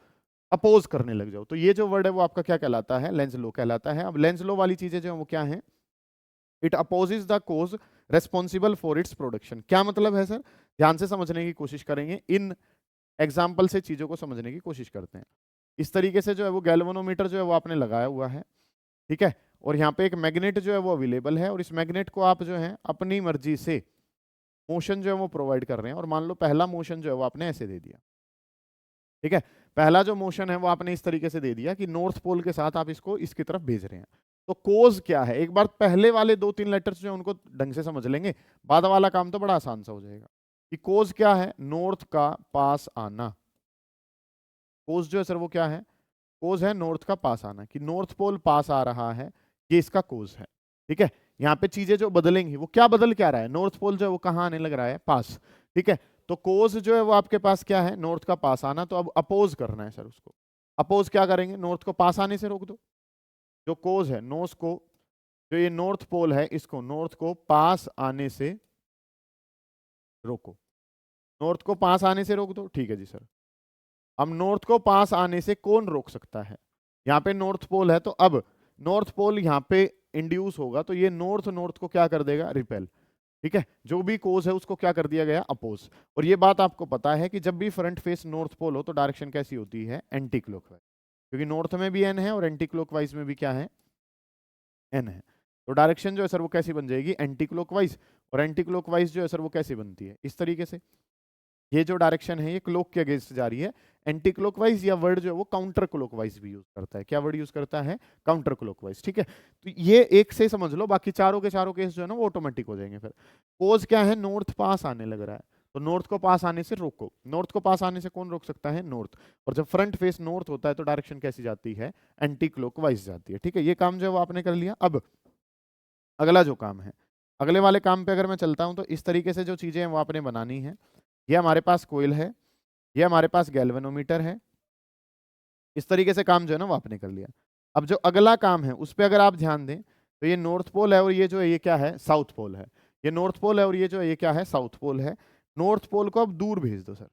अपोज करने लग जाओ। तो ये जो वर्ड है वो आपका क्या कहलाता है? लेंज लो कहलाता है। अब लेंज लो वाली चीजें जो है वो क्या है? It opposes the cause responsible for its production. क्या मतलब है सर? ध्यान से समझने की कोशिश करेंगे। इन एग्जाम्पल से चीजों को समझने की कोशिश करते हैं। इस तरीके से जो है वो गैल्वेनोमीटर जो है वो आपने लगाया हुआ है। ठीक है, और यहाँ पे एक मैग्नेट जो है वो अवेलेबल है और इस मैग्नेट को आप जो है अपनी मर्जी से मोशन जो है वो प्रोवाइड कर रहे हैं। और मान लो पहला मोशन जो है वो आपने ऐसे दे दिया। ठीक है, पहला जो मोशन है वो आपने इस तरीके से दे दिया कि नॉर्थ पोल के साथ आप इसको इसकी तरफ भेज रहे हैं। तो कोज क्या है? एक बार पहले वाले 2-3 लेटर्स जो है उनको ढंग से समझ लेंगे, बाद वाला काम तो बड़ा आसान सा हो जाएगा। कि कोज क्या है? नॉर्थ का पास आना। कोज जो है सर वो क्या है? कोज है नॉर्थ का पास आना, कि नॉर्थ पोल पास आ रहा है, ये इसका कोज है। ठीक है, यहाँ पे चीजें जो बदलेंगी वो क्या बदल क्या रहा है? नॉर्थ पोल जो है वो कहाँ आने लग रहा है? पास। ठीक है, तो कोज जो है वो आपके पास क्या है? नॉर्थ का पास आना। तो अब अपोज करना है सर उसको। अपोज क्या करेंगे? नॉर्थ को पास आने से रोक दो। जो कोज है नॉर्थ को, जो ये नॉर्थ पोल है इसको नॉर्थ को पास आने से रोको। नॉर्थ को पास आने से रोक दो। ठीक है जी सर। अब नॉर्थ को पास आने से कौन रोक सकता है? यहाँ पे नॉर्थ पोल है तो अब नॉर्थ पोल यहाँ पे इंड्यूस होगा तो ये नॉर्थ नॉर्थ को क्या कर देगा? रिपेल। ठीक है, जो भी कोज है उसको क्या कर दिया गया? अपोज। और ये बात आपको पता है कि जब भी फ्रंट फेस नॉर्थ पोल हो तो डायरेक्शन कैसी होती है? Anti clockwise. क्योंकि नॉर्थ में भी एन है और एंटी क्लॉकवाइज में भी क्या है? एन है। तो डायरेक्शन जो है सर वो कैसी बन जाएगी? Anti clockwise. और एंटी क्लॉकवाइज जो है सर वो कैसी बनती है? इस तरीके से। ये जो डायरेक्शन है ये क्लॉक के अगेंस्ट जा रही है। एंटी क्लॉकवाइज या वर्ड जो है वो काउंटर क्लॉकवाइज भी यूज करता है। क्या वर्ड यूज करता है? Counter clockwise. ठीक है, तो ये एक से समझ लो, बाकी चारों के चारों केस जो है ना वो ऑटोमेटिक हो जाएंगे। फिर कोज क्या है? नॉर्थ पास आने लग रहा है तो नॉर्थ को पास आने से रोको। नॉर्थ को पास आने से कौन रोक सकता है? नॉर्थ। और जब फ्रंट फेस नॉर्थ होता है तो डायरेक्शन कैसी जाती है? एंटी क्लॉकवाइज जाती है। ठीक है, ये काम जो है वो आपने कर लिया। अब अगला जो काम है, अगले वाले काम पे अगर मैं चलता हूं तो इस तरीके से जो चीजें हैं वो आपने बनानी है। ये हमारे पास कोयल है, ये हमारे पास गैल्वेनोमीटर है। इस तरीके से काम जो है ना वो आपने कर लिया। अब जो अगला काम है उस पर अगर आप ध्यान दें तो ये नॉर्थ पोल है और ये जो है ये क्या है? साउथ पोल है। ये नॉर्थ पोल है और ये जो है ये क्या है? साउथ पोल है। नॉर्थ पोल को अब दूर भेज दो सर।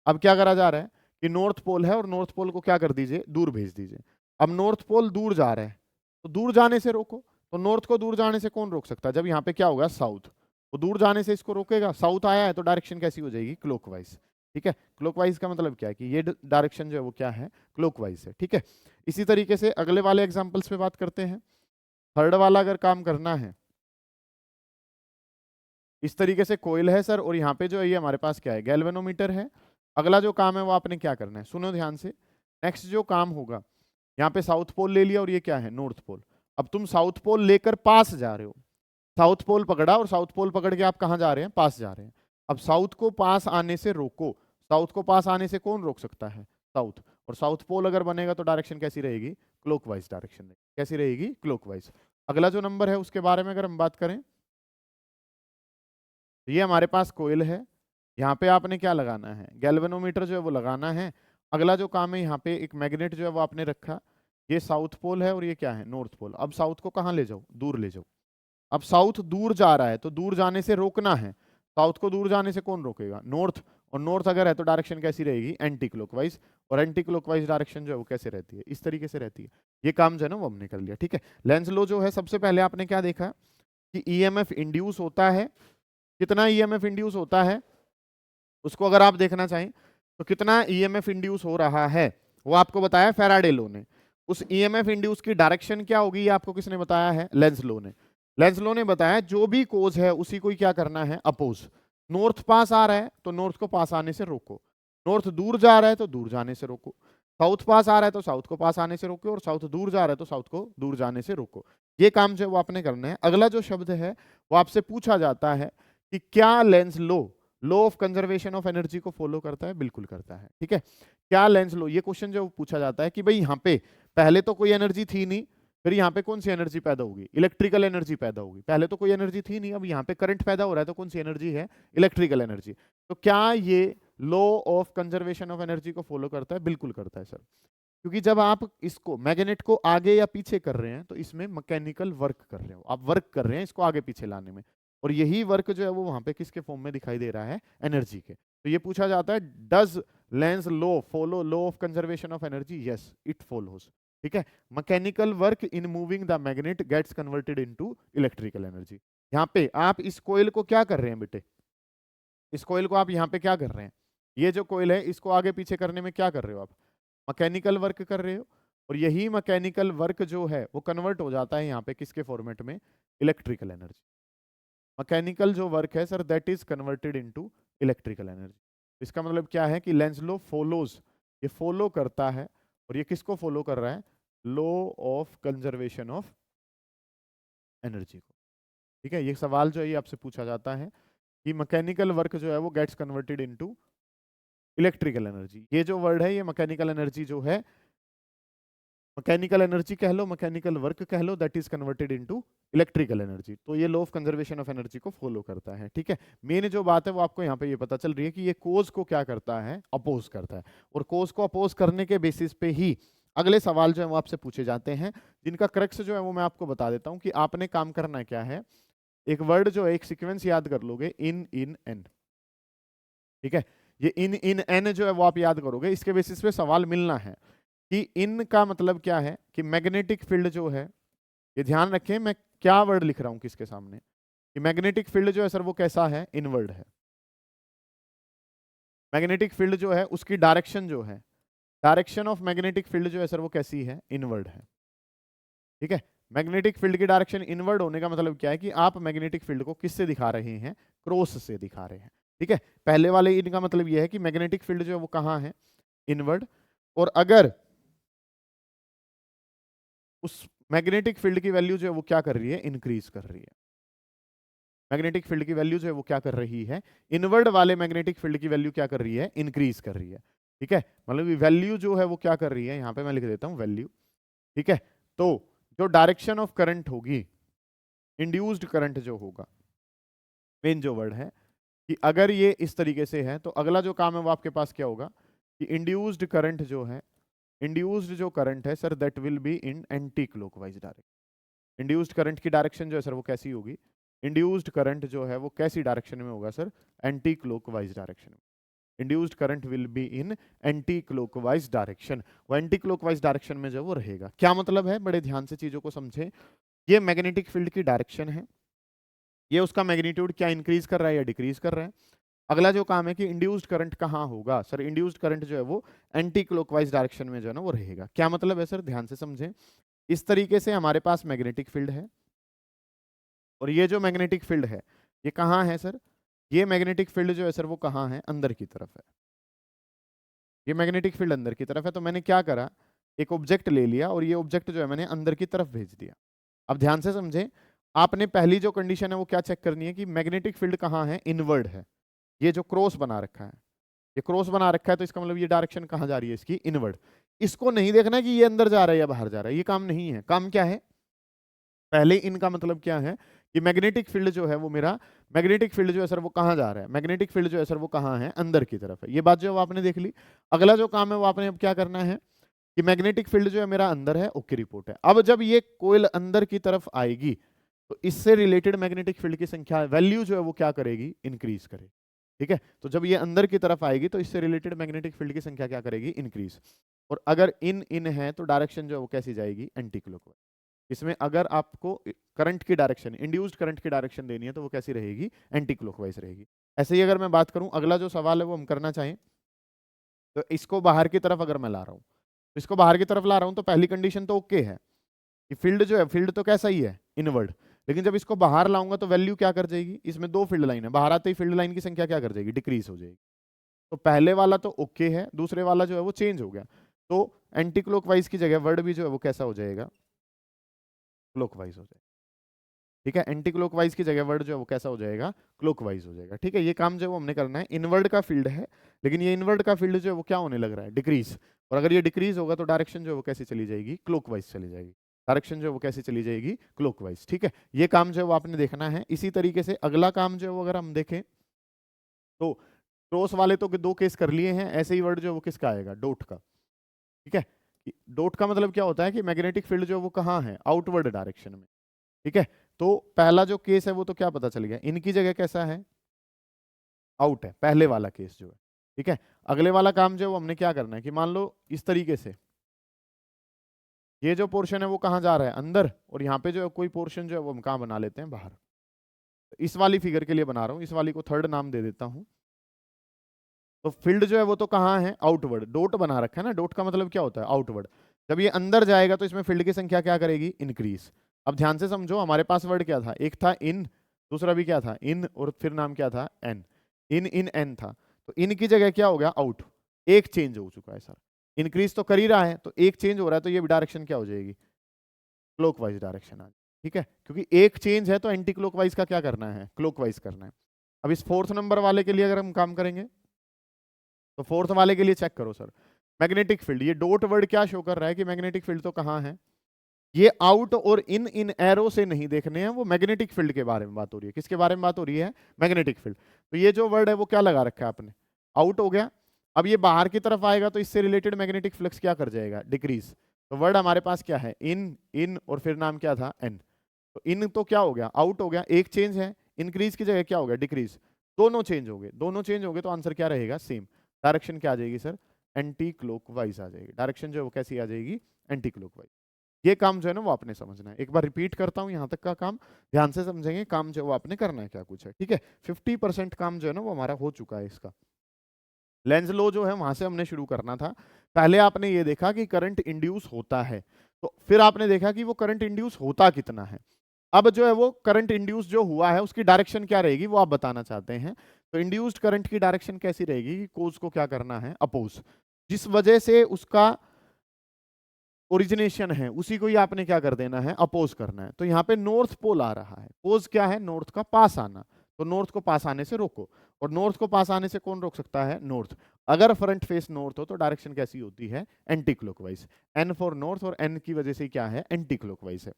अब क्या करा जा रहा है कि नॉर्थ पोल है और नॉर्थ पोल को क्या कर दीजिए? दूर भेज दीजिए। अब नॉर्थ पोल दूर जा रहा है तो दूर जाने से रोको। तो नॉर्थ को दूर जाने से कौन रोक सकता है? जब यहाँ पे क्या होगा? साउथ। तो दूर जाने से इसको रोकेगा। साउथ आया है तो डायरेक्शन कैसी हो जाएगी? क्लॉकवाइज। ठीक है, क्लॉकवाइज का मतलब क्या है कि ये डायरेक्शन जो है वो क्या है? क्लॉकवाइज है। ठीक है, इसी तरीके से अगले वाले एग्जांपल्स पे बात करते हैं। थर्ड वाला अगर काम करना है, इस तरीके से कोयल है सर और यहाँ पे जो है ये हमारे पास क्या है? गैल्वेनोमीटर है। अगला जो काम है वो आपने क्या करना है? सुनो ध्यान से। नेक्स्ट जो काम होगा, यहाँ पे साउथ पोल ले लिया और ये क्या है, नॉर्थ पोल। अब तुम साउथ पोल लेकर पास जा रहे हो, साउथ पोल पकड़ा और साउथ पोल पकड़ के आप कहाँ जा रहे हैं, पास जा रहे हैं। अब साउथ को पास आने से रोको, साउथ को पास आने से कौन रोक सकता है, साउथ। और साउथ पोल अगर बनेगा तो डायरेक्शन कैसी रहेगी, क्लॉकवाइज डायरेक्शन रहेगी। कैसी रहेगी, क्लॉकवाइज। अगला जो नंबर है उसके बारे में अगर हम बात करें, ये हमारे पास कोयल है, यहाँ पे आपने क्या लगाना है, गैल्वेनोमीटर जो है वो लगाना है। अगला जो काम है, यहाँ पे एक मैग्नेट जो है वो आपने रखा, ये साउथ पोल है और ये क्या है, नॉर्थ पोल। अब साउथ को कहाँ ले जाओ, दूर ले जाओ। अब साउथ दूर जा रहा है तो दूर जाने से रोकना है, साउथ को दूर जाने से कौन रोकेगा, नॉर्थ। और नॉर्थ अगर है तो डायरेक्शन कैसी रहेगी, एंटी क्लॉकवाइज। और एंटी क्लॉकवाइज डायरेक्शन जो है वो कैसे रहती है, इस तरीके से रहती है। ये काम जो है ना वो हमने कर लिया, ठीक है। लेंस लॉ जो है, सबसे पहले आपने क्या देखा कि ईएमएफ इंड्यूस होता है, कितना ईएमएफ इंड्यूस होता है उसको अगर आप देखना चाहें तो कितना ईएमएफ इंड्यूस हो रहा है वो आपको बताया फैराडे लॉ ने। उस ईएमएफ इंड्यूस की डायरेक्शन क्या होगी ये आपको किसने बताया है, लेंस लॉ ने। लेंस लॉ ने बताया जो भी कोज है उसी को क्या करना है, अपोज। नॉर्थ पास आ रहा है तो नॉर्थ को पास आने से रोको, नॉर्थ दूर जा रहा है तो दूर जाने से रोको, साउथ पास आ रहा है तो साउथ को पास आने से रोको, और साउथ दूर जा रहा है तो साउथ को दूर जाने से रोको। ये काम जो है वो आपने करना है। अगला जो शब्द है वो आपसे पूछा जाता है कि क्या Lenz law of conservation of energy को फॉलो करता है, बिल्कुल करता है, ठीक है। क्या लेंस लॉ, ये क्वेश्चन जो पूछा जाता है कि भाई यहाँ पे पहले तो कोई एनर्जी थी नहीं, फिर यहाँ पे कौन सी एनर्जी पैदा होगी, इलेक्ट्रिकल एनर्जी पैदा होगी। पहले तो कोई एनर्जी थी नहीं, अब यहाँ पे करंट पैदा हो रहा है तो कौन सी एनर्जी है, इलेक्ट्रिकल एनर्जी। तो क्या ये law of conservation of energy को फॉलो करता है, बिल्कुल करता है सर। क्योंकि जब आप इसको मैग्नेट को आगे या पीछे कर रहे हैं तो इसमें मैकेनिकल वर्क कर रहे हो, आप वर्क कर रहे हैं इसको आगे पीछे लाने में, और यही वर्क जो है वो वहां पे किसके फॉर्म में दिखाई दे रहा है, एनर्जी के। तो ये पूछा जाता है does Lenz law follow law of conservation of energy, yes it follows, ठीक है। Mechanical work in moving the magnet gets converted into electrical energy. यहाँ पे आप इस कोयल को क्या कर रहे हैं बेटे, इस कोयल को आप यहाँ पे क्या कर रहे हैं, ये जो कोयल है इसको आगे पीछे करने में क्या कर रहे हो आप, मैकेनिकल वर्क कर रहे हो। और यही मैकेनिकल वर्क जो है वो कन्वर्ट हो जाता है यहाँ पे किसके फॉर्मेट में, इलेक्ट्रिकल एनर्जी। मैकेनिकल जो वर्क है sir that is converted into electrical energy. इसका मतलब क्या है कि लेंस लॉ फॉलोज, ये फॉलो करता है, और ये किसको फॉलो कर रहा है, law of conservation of energy को, ठीक है। ये सवाल जो है ये आपसे पूछा जाता है कि मैकेनिकल वर्क जो है वो gets converted into electrical energy. ये जो वर्ड है ये मैकेनिकल एनर्जी जो है, मैकेनिकल एनर्जी कह लो, मैकेनिकल वर्क कह लो, that is converted into electrical energy. तो ये law of conservation of energy को फॉलो करता है, ठीक है। मेन जो बात है वो आपको यहाँ पे ये पता चल रही है कि ये कोज को क्या करता है, अपोज करता है। और कोज को अपोज करने के बेसिस पे ही अगले सवाल जो है वो आपसे पूछे जाते हैं, जिनका क्रक्स जो है वो मैं आपको बता देता हूँ कि आपने काम करना क्या है। एक वर्ड जो है, एक सीक्वेंस याद कर लोगे, इन इन एन, ठीक है। ये इन इन एन जो है वो आप याद करोगे, इसके बेसिस पे सवाल मिलना है कि इन का मतलब क्या है, कि मैग्नेटिक फील्ड जो है, ये ध्यान रखें मैं क्या वर्ड लिख रहा हूं किसके सामने, कि मैग्नेटिक फील्ड जो है सर वो कैसा है, इनवर्ड है। मैग्नेटिक फील्ड जो है उसकी डायरेक्शन जो है, डायरेक्शन ऑफ मैग्नेटिक फील्ड जो है सर वो कैसी है, इनवर्ड है, ठीक है। मैग्नेटिक फील्ड की डायरेक्शन इनवर्ड होने का मतलब क्या है कि आप मैग्नेटिक फील्ड को किससे दिखा रहे हैं, क्रॉस से दिखा रहे हैं, ठीक है। पहले वाले इनका मतलब यह है कि मैग्नेटिक फील्ड जो है वो कहाँ है, इनवर्ड। और अगर उस मैग्नेटिक फील्ड की वैल्यू जो है वो क्या कर रही है, इंक्रीज कर रही है। मैग्नेटिक फील्ड की वैल्यू जो है वो क्या कर रही है, इनवर्ड वाले मैग्नेटिक फील्ड की वैल्यू क्या कर रही है, इंक्रीज कर रही है, ठीक है। मतलब वैल्यू जो है वो क्या कर रही है, यहां पे मैं लिख देता हूं वैल्यू, ठीक है। तो जो डायरेक्शन ऑफ करंट होगी, इंड्यूस्ड करंट जो होगा, मेन जो वर्ड है कि अगर ये इस तरीके से है तो अगला जो काम है वो आपके पास क्या होगा, कि इंड्यूस्ड करंट जो है, इंड्यूस्ड जो करंट है sir that will be in anti clockwise direction. Induced current की डायरेक्शन जो है सर वो कैसी होगी, इंड्यूस्ड करंट जो है वो कैसी डायरेक्शन में होगा सर, एंटी क्लॉकवाइज डायरेक्शन में। Induced current will be in anti clockwise direction, वो एंटी क्लॉकवाइज डायरेक्शन में जो वो रहेगा। क्या मतलब है, बड़े ध्यान से चीजों को समझे। ये मैग्नेटिक फील्ड की डायरेक्शन है, ये उसका मैग्नीट्यूड क्या इंक्रीज कर रहा है या डिक्रीज कर रहा है। अगला जो काम है कि इंड्यूस्ड करंट कहाँ होगा, सर इंड्यूस्ड करंट जो है वो एंटी क्लॉकवाइज डायरेक्शन में जो है ना वो रहेगा। क्या मतलब है सर, ध्यान से समझें। इस तरीके से हमारे पास मैग्नेटिक फील्ड है, और ये जो मैग्नेटिक फील्ड है ये कहाँ है सर, ये मैग्नेटिक फील्ड जो है सर वो कहाँ है, अंदर की तरफ है। ये मैग्नेटिक फील्ड अंदर की तरफ है। तो मैंने क्या करा, एक ऑब्जेक्ट ले लिया और ये ऑब्जेक्ट जो है मैंने अंदर की तरफ भेज दिया। अब ध्यान से समझें, आपने पहली जो कंडीशन है वो क्या चेक करनी है कि मैग्नेटिक फील्ड कहाँ है, इनवर्ड है। ये जो क्रॉस बना रखा है, ये क्रॉस बना रखा है, तो इसका मतलब ये डायरेक्शन कहाँ जा रही है इसकी, इनवर्ड। इसको नहीं देखना कि ये अंदर जा रहा है या बाहर जा रहा है, ये काम नहीं है। काम क्या है, पहले इनका मतलब क्या है कि मैग्नेटिक फील्ड जो है वो मेरा, मैग्नेटिक फील्ड जो है सर वो कहाँ जा रहा है, मैग्नेटिक फील्ड जो है सर वो कहाँ है, अंदर की तरफ है। ये बात जो आपने देख ली। अगला जो काम है वो आपने अब क्या करना है कि मैग्नेटिक फील्ड जो है मेरा अंदर है, ओके रिपोर्ट है। अब जब ये कोयल अंदर की तरफ आएगी तो इससे रिलेटेड मैग्नेटिक फील्ड की संख्या, वैल्यू जो है वो क्या करेगी, इंक्रीज करेगी। ठीक है, तो जब ये अंदर की तरफ आएगी तो इससे रिलेटेड मैग्नेटिक फील्ड की संख्या क्या करेगी, इंक्रीज। और अगर इन इन है तो डायरेक्शन जो है वो कैसी जाएगी, एंटी क्लॉकवाइज। इसमें अगर आपको करंट की डायरेक्शन, इंड्यूस्ड करंट की डायरेक्शन देनी है तो वो कैसी रहेगी, एंटी क्लॉकवाइज रहेगी। ऐसे ही अगर मैं बात करूं, अगला जो सवाल है वो हम करना चाहें, तो इसको बाहर की तरफ अगर मैं ला रहा हूं, तो इसको बाहर की तरफ ला रहा हूं तो पहली कंडीशन तो ओके है कि फील्ड जो है, फील्ड तो कैसा ही है, इनवर्ड। लेकिन जब इसको बाहर लाऊंगा तो वैल्यू क्या कर जाएगी, इसमें दो फील्ड लाइन है, बाहर आते ही फील्ड लाइन की संख्या क्या कर जाएगी, डिक्रीज हो जाएगी। तो पहले वाला तो ओके है, दूसरे वाला जो है वो चेंज हो गया। तो एंटी क्लॉकवाइज की जगह वर्ड भी जो है वो कैसा हो जाएगा, क्लॉकवाइज हो जाएगा। ठीक है, एंटी क्लॉकवाइज की जगह वर्ड जो है वो कैसा हो जाएगा, क्लॉकवाइज हो जाएगा। ठीक है, ये काम जो है वो हमने करना है। इनवर्ड का फील्ड है, लेकिन ये इनवर्ड का फील्ड जो है वो क्या होने लग रहा है, डिक्रीज। और अगर ये डिक्रीज होगा तो डायरेक्शन जो है वो कैसे चली जाएगी, क्लॉकवाइज चली जाएगी। डायरेक्शन जो है वो कैसे चली जाएगी, क्लॉकवाइज। ठीक है, ये काम जो है वो आपने देखना है। इसी तरीके से अगला काम जो है वो अगर हम देखें तो क्रॉस वाले तो दो केस कर लिए हैं, ऐसे ही वर्ड जो है वो किसका आएगा, डॉट का। ठीक है, डॉट का मतलब क्या होता है कि मैग्नेटिक फील्ड जो है वो कहाँ है, आउटवर्ड डायरेक्शन में। ठीक है, तो पहला जो केस है वो तो क्या पता चल गया, इनकी जगह कैसा है, आउट है, पहले वाला केस जो है। ठीक है, अगले वाला काम जो है वो हमने क्या करना है कि मान लो इस तरीके से ये जो पोर्शन है वो कहाँ जा रहा है, अंदर, और यहाँ पे जो है कोई पोर्शन जो है वो हम कहाँ बना लेते हैं, बाहर। इस वाली फिगर के लिए बना रहा हूँ, इस वाली को थर्ड नाम दे देता हूँ। तो फील्ड जो है वो तो कहाँ है, आउटवर्ड, डॉट बना रखा है ना, डॉट का मतलब क्या होता है, आउटवर्ड। जब ये अंदर जाएगा तो इसमें फील्ड की संख्या क्या करेगी, इंक्रीज। अब ध्यान से समझो, हमारे पास वर्ड क्या था, एक था इन, दूसरा भी क्या था, इन, और फिर नाम क्या था, एन। इन इन एन था, तो इन की जगह क्या हो गया, आउट। एक चेंज हो चुका है सर, इंक्रीज तो कर ही रहा है, तो एक चेंज हो रहा है, तो ये डायरेक्शन क्या हो जाएगी, क्लॉकवाइज डायरेक्शन आ, ठीक है, क्योंकि एक चेंज है तो एंटी क्लॉकवाइज का क्या करना है, क्लॉकवाइज करना है। अब इस फोर्थ नंबर वाले के लिए अगर हम काम करेंगे तो फोर्थ वाले के लिए चेक करो सर, मैग्नेटिक फील्ड, ये डॉट वर्ड क्या शो कर रहा है कि मैग्नेटिक फील्ड तो कहाँ है, ये आउट और इन इन एरो से नहीं देखने हैं, वो मैग्नेटिक फील्ड के बारे में बात हो रही है। किसके बारे में बात हो रही है, मैग्नेटिक फील्ड। तो ये जो वर्ड है वो क्या लगा रखा है आपने, आउट हो गया। अब ये बाहर की तरफ आएगा तो इससे रिलेटेड मैग्नेटिक फ्लक्स क्या कर जाएगा, डिक्रीज। तो वर्ड हमारे पास क्या है, इन इन, और फिर नाम क्या था, एन। तो इन तो क्या हो गया, आउट हो गया, एक चेंज है, इंक्रीज की जगह क्या हो गया, डिक्रीज। दोनों चेंज हो गए, दोनों चेंज हो गए, तो आंसर क्या रहेगा, सेम। डायरेक्शन क्या आ जाएगी सर, एंटी क्लॉकवाइज आ जाएगी। डायरेक्शन जो है वो कैसी आ जाएगी, एंटी क्लॉकवाइज। ये काम जो है ना वो आपने समझना है। एक बार रिपीट करता हूं, यहां तक का काम ध्यान से समझेंगे, काम जो है वो आपने करना है क्या कुछ है। ठीक है, 50% काम जो है ना वो हमारा हो चुका है इसका। लेंज लो जो है वहां से हमने शुरू करना था। पहले आपने ये देखा कि करंट इंड्यूस होता है, तो फिर आपने देखा कि वो करंट इंड्यूस होता कितना है। अब जो है वो करंट इंड्यूस जो हुआ है उसकी डायरेक्शन क्या रहेगी वो आप बताना चाहते हैं। तो इंड्यूस्ड करंट की डायरेक्शन कैसी रहेगी कि कोज को क्या करना है, अपोज। जिस वजह से उसका ओरिजिनेशन है उसी को ही आपने क्या कर देना है, अपोज करना है। तो यहाँ पे नॉर्थ पोल आ रहा है, पोज क्या है, नॉर्थ का पास आना। तो नॉर्थ को पास आने से रोको, और नॉर्थ को पास आने से कौन रोक सकता है, नॉर्थ। अगर फ्रंट फेस नॉर्थ हो तो डायरेक्शन कैसी होती है, anti clockwise. N for north, और एन की वजह से क्या है, एंटी क्लॉकवाइज है।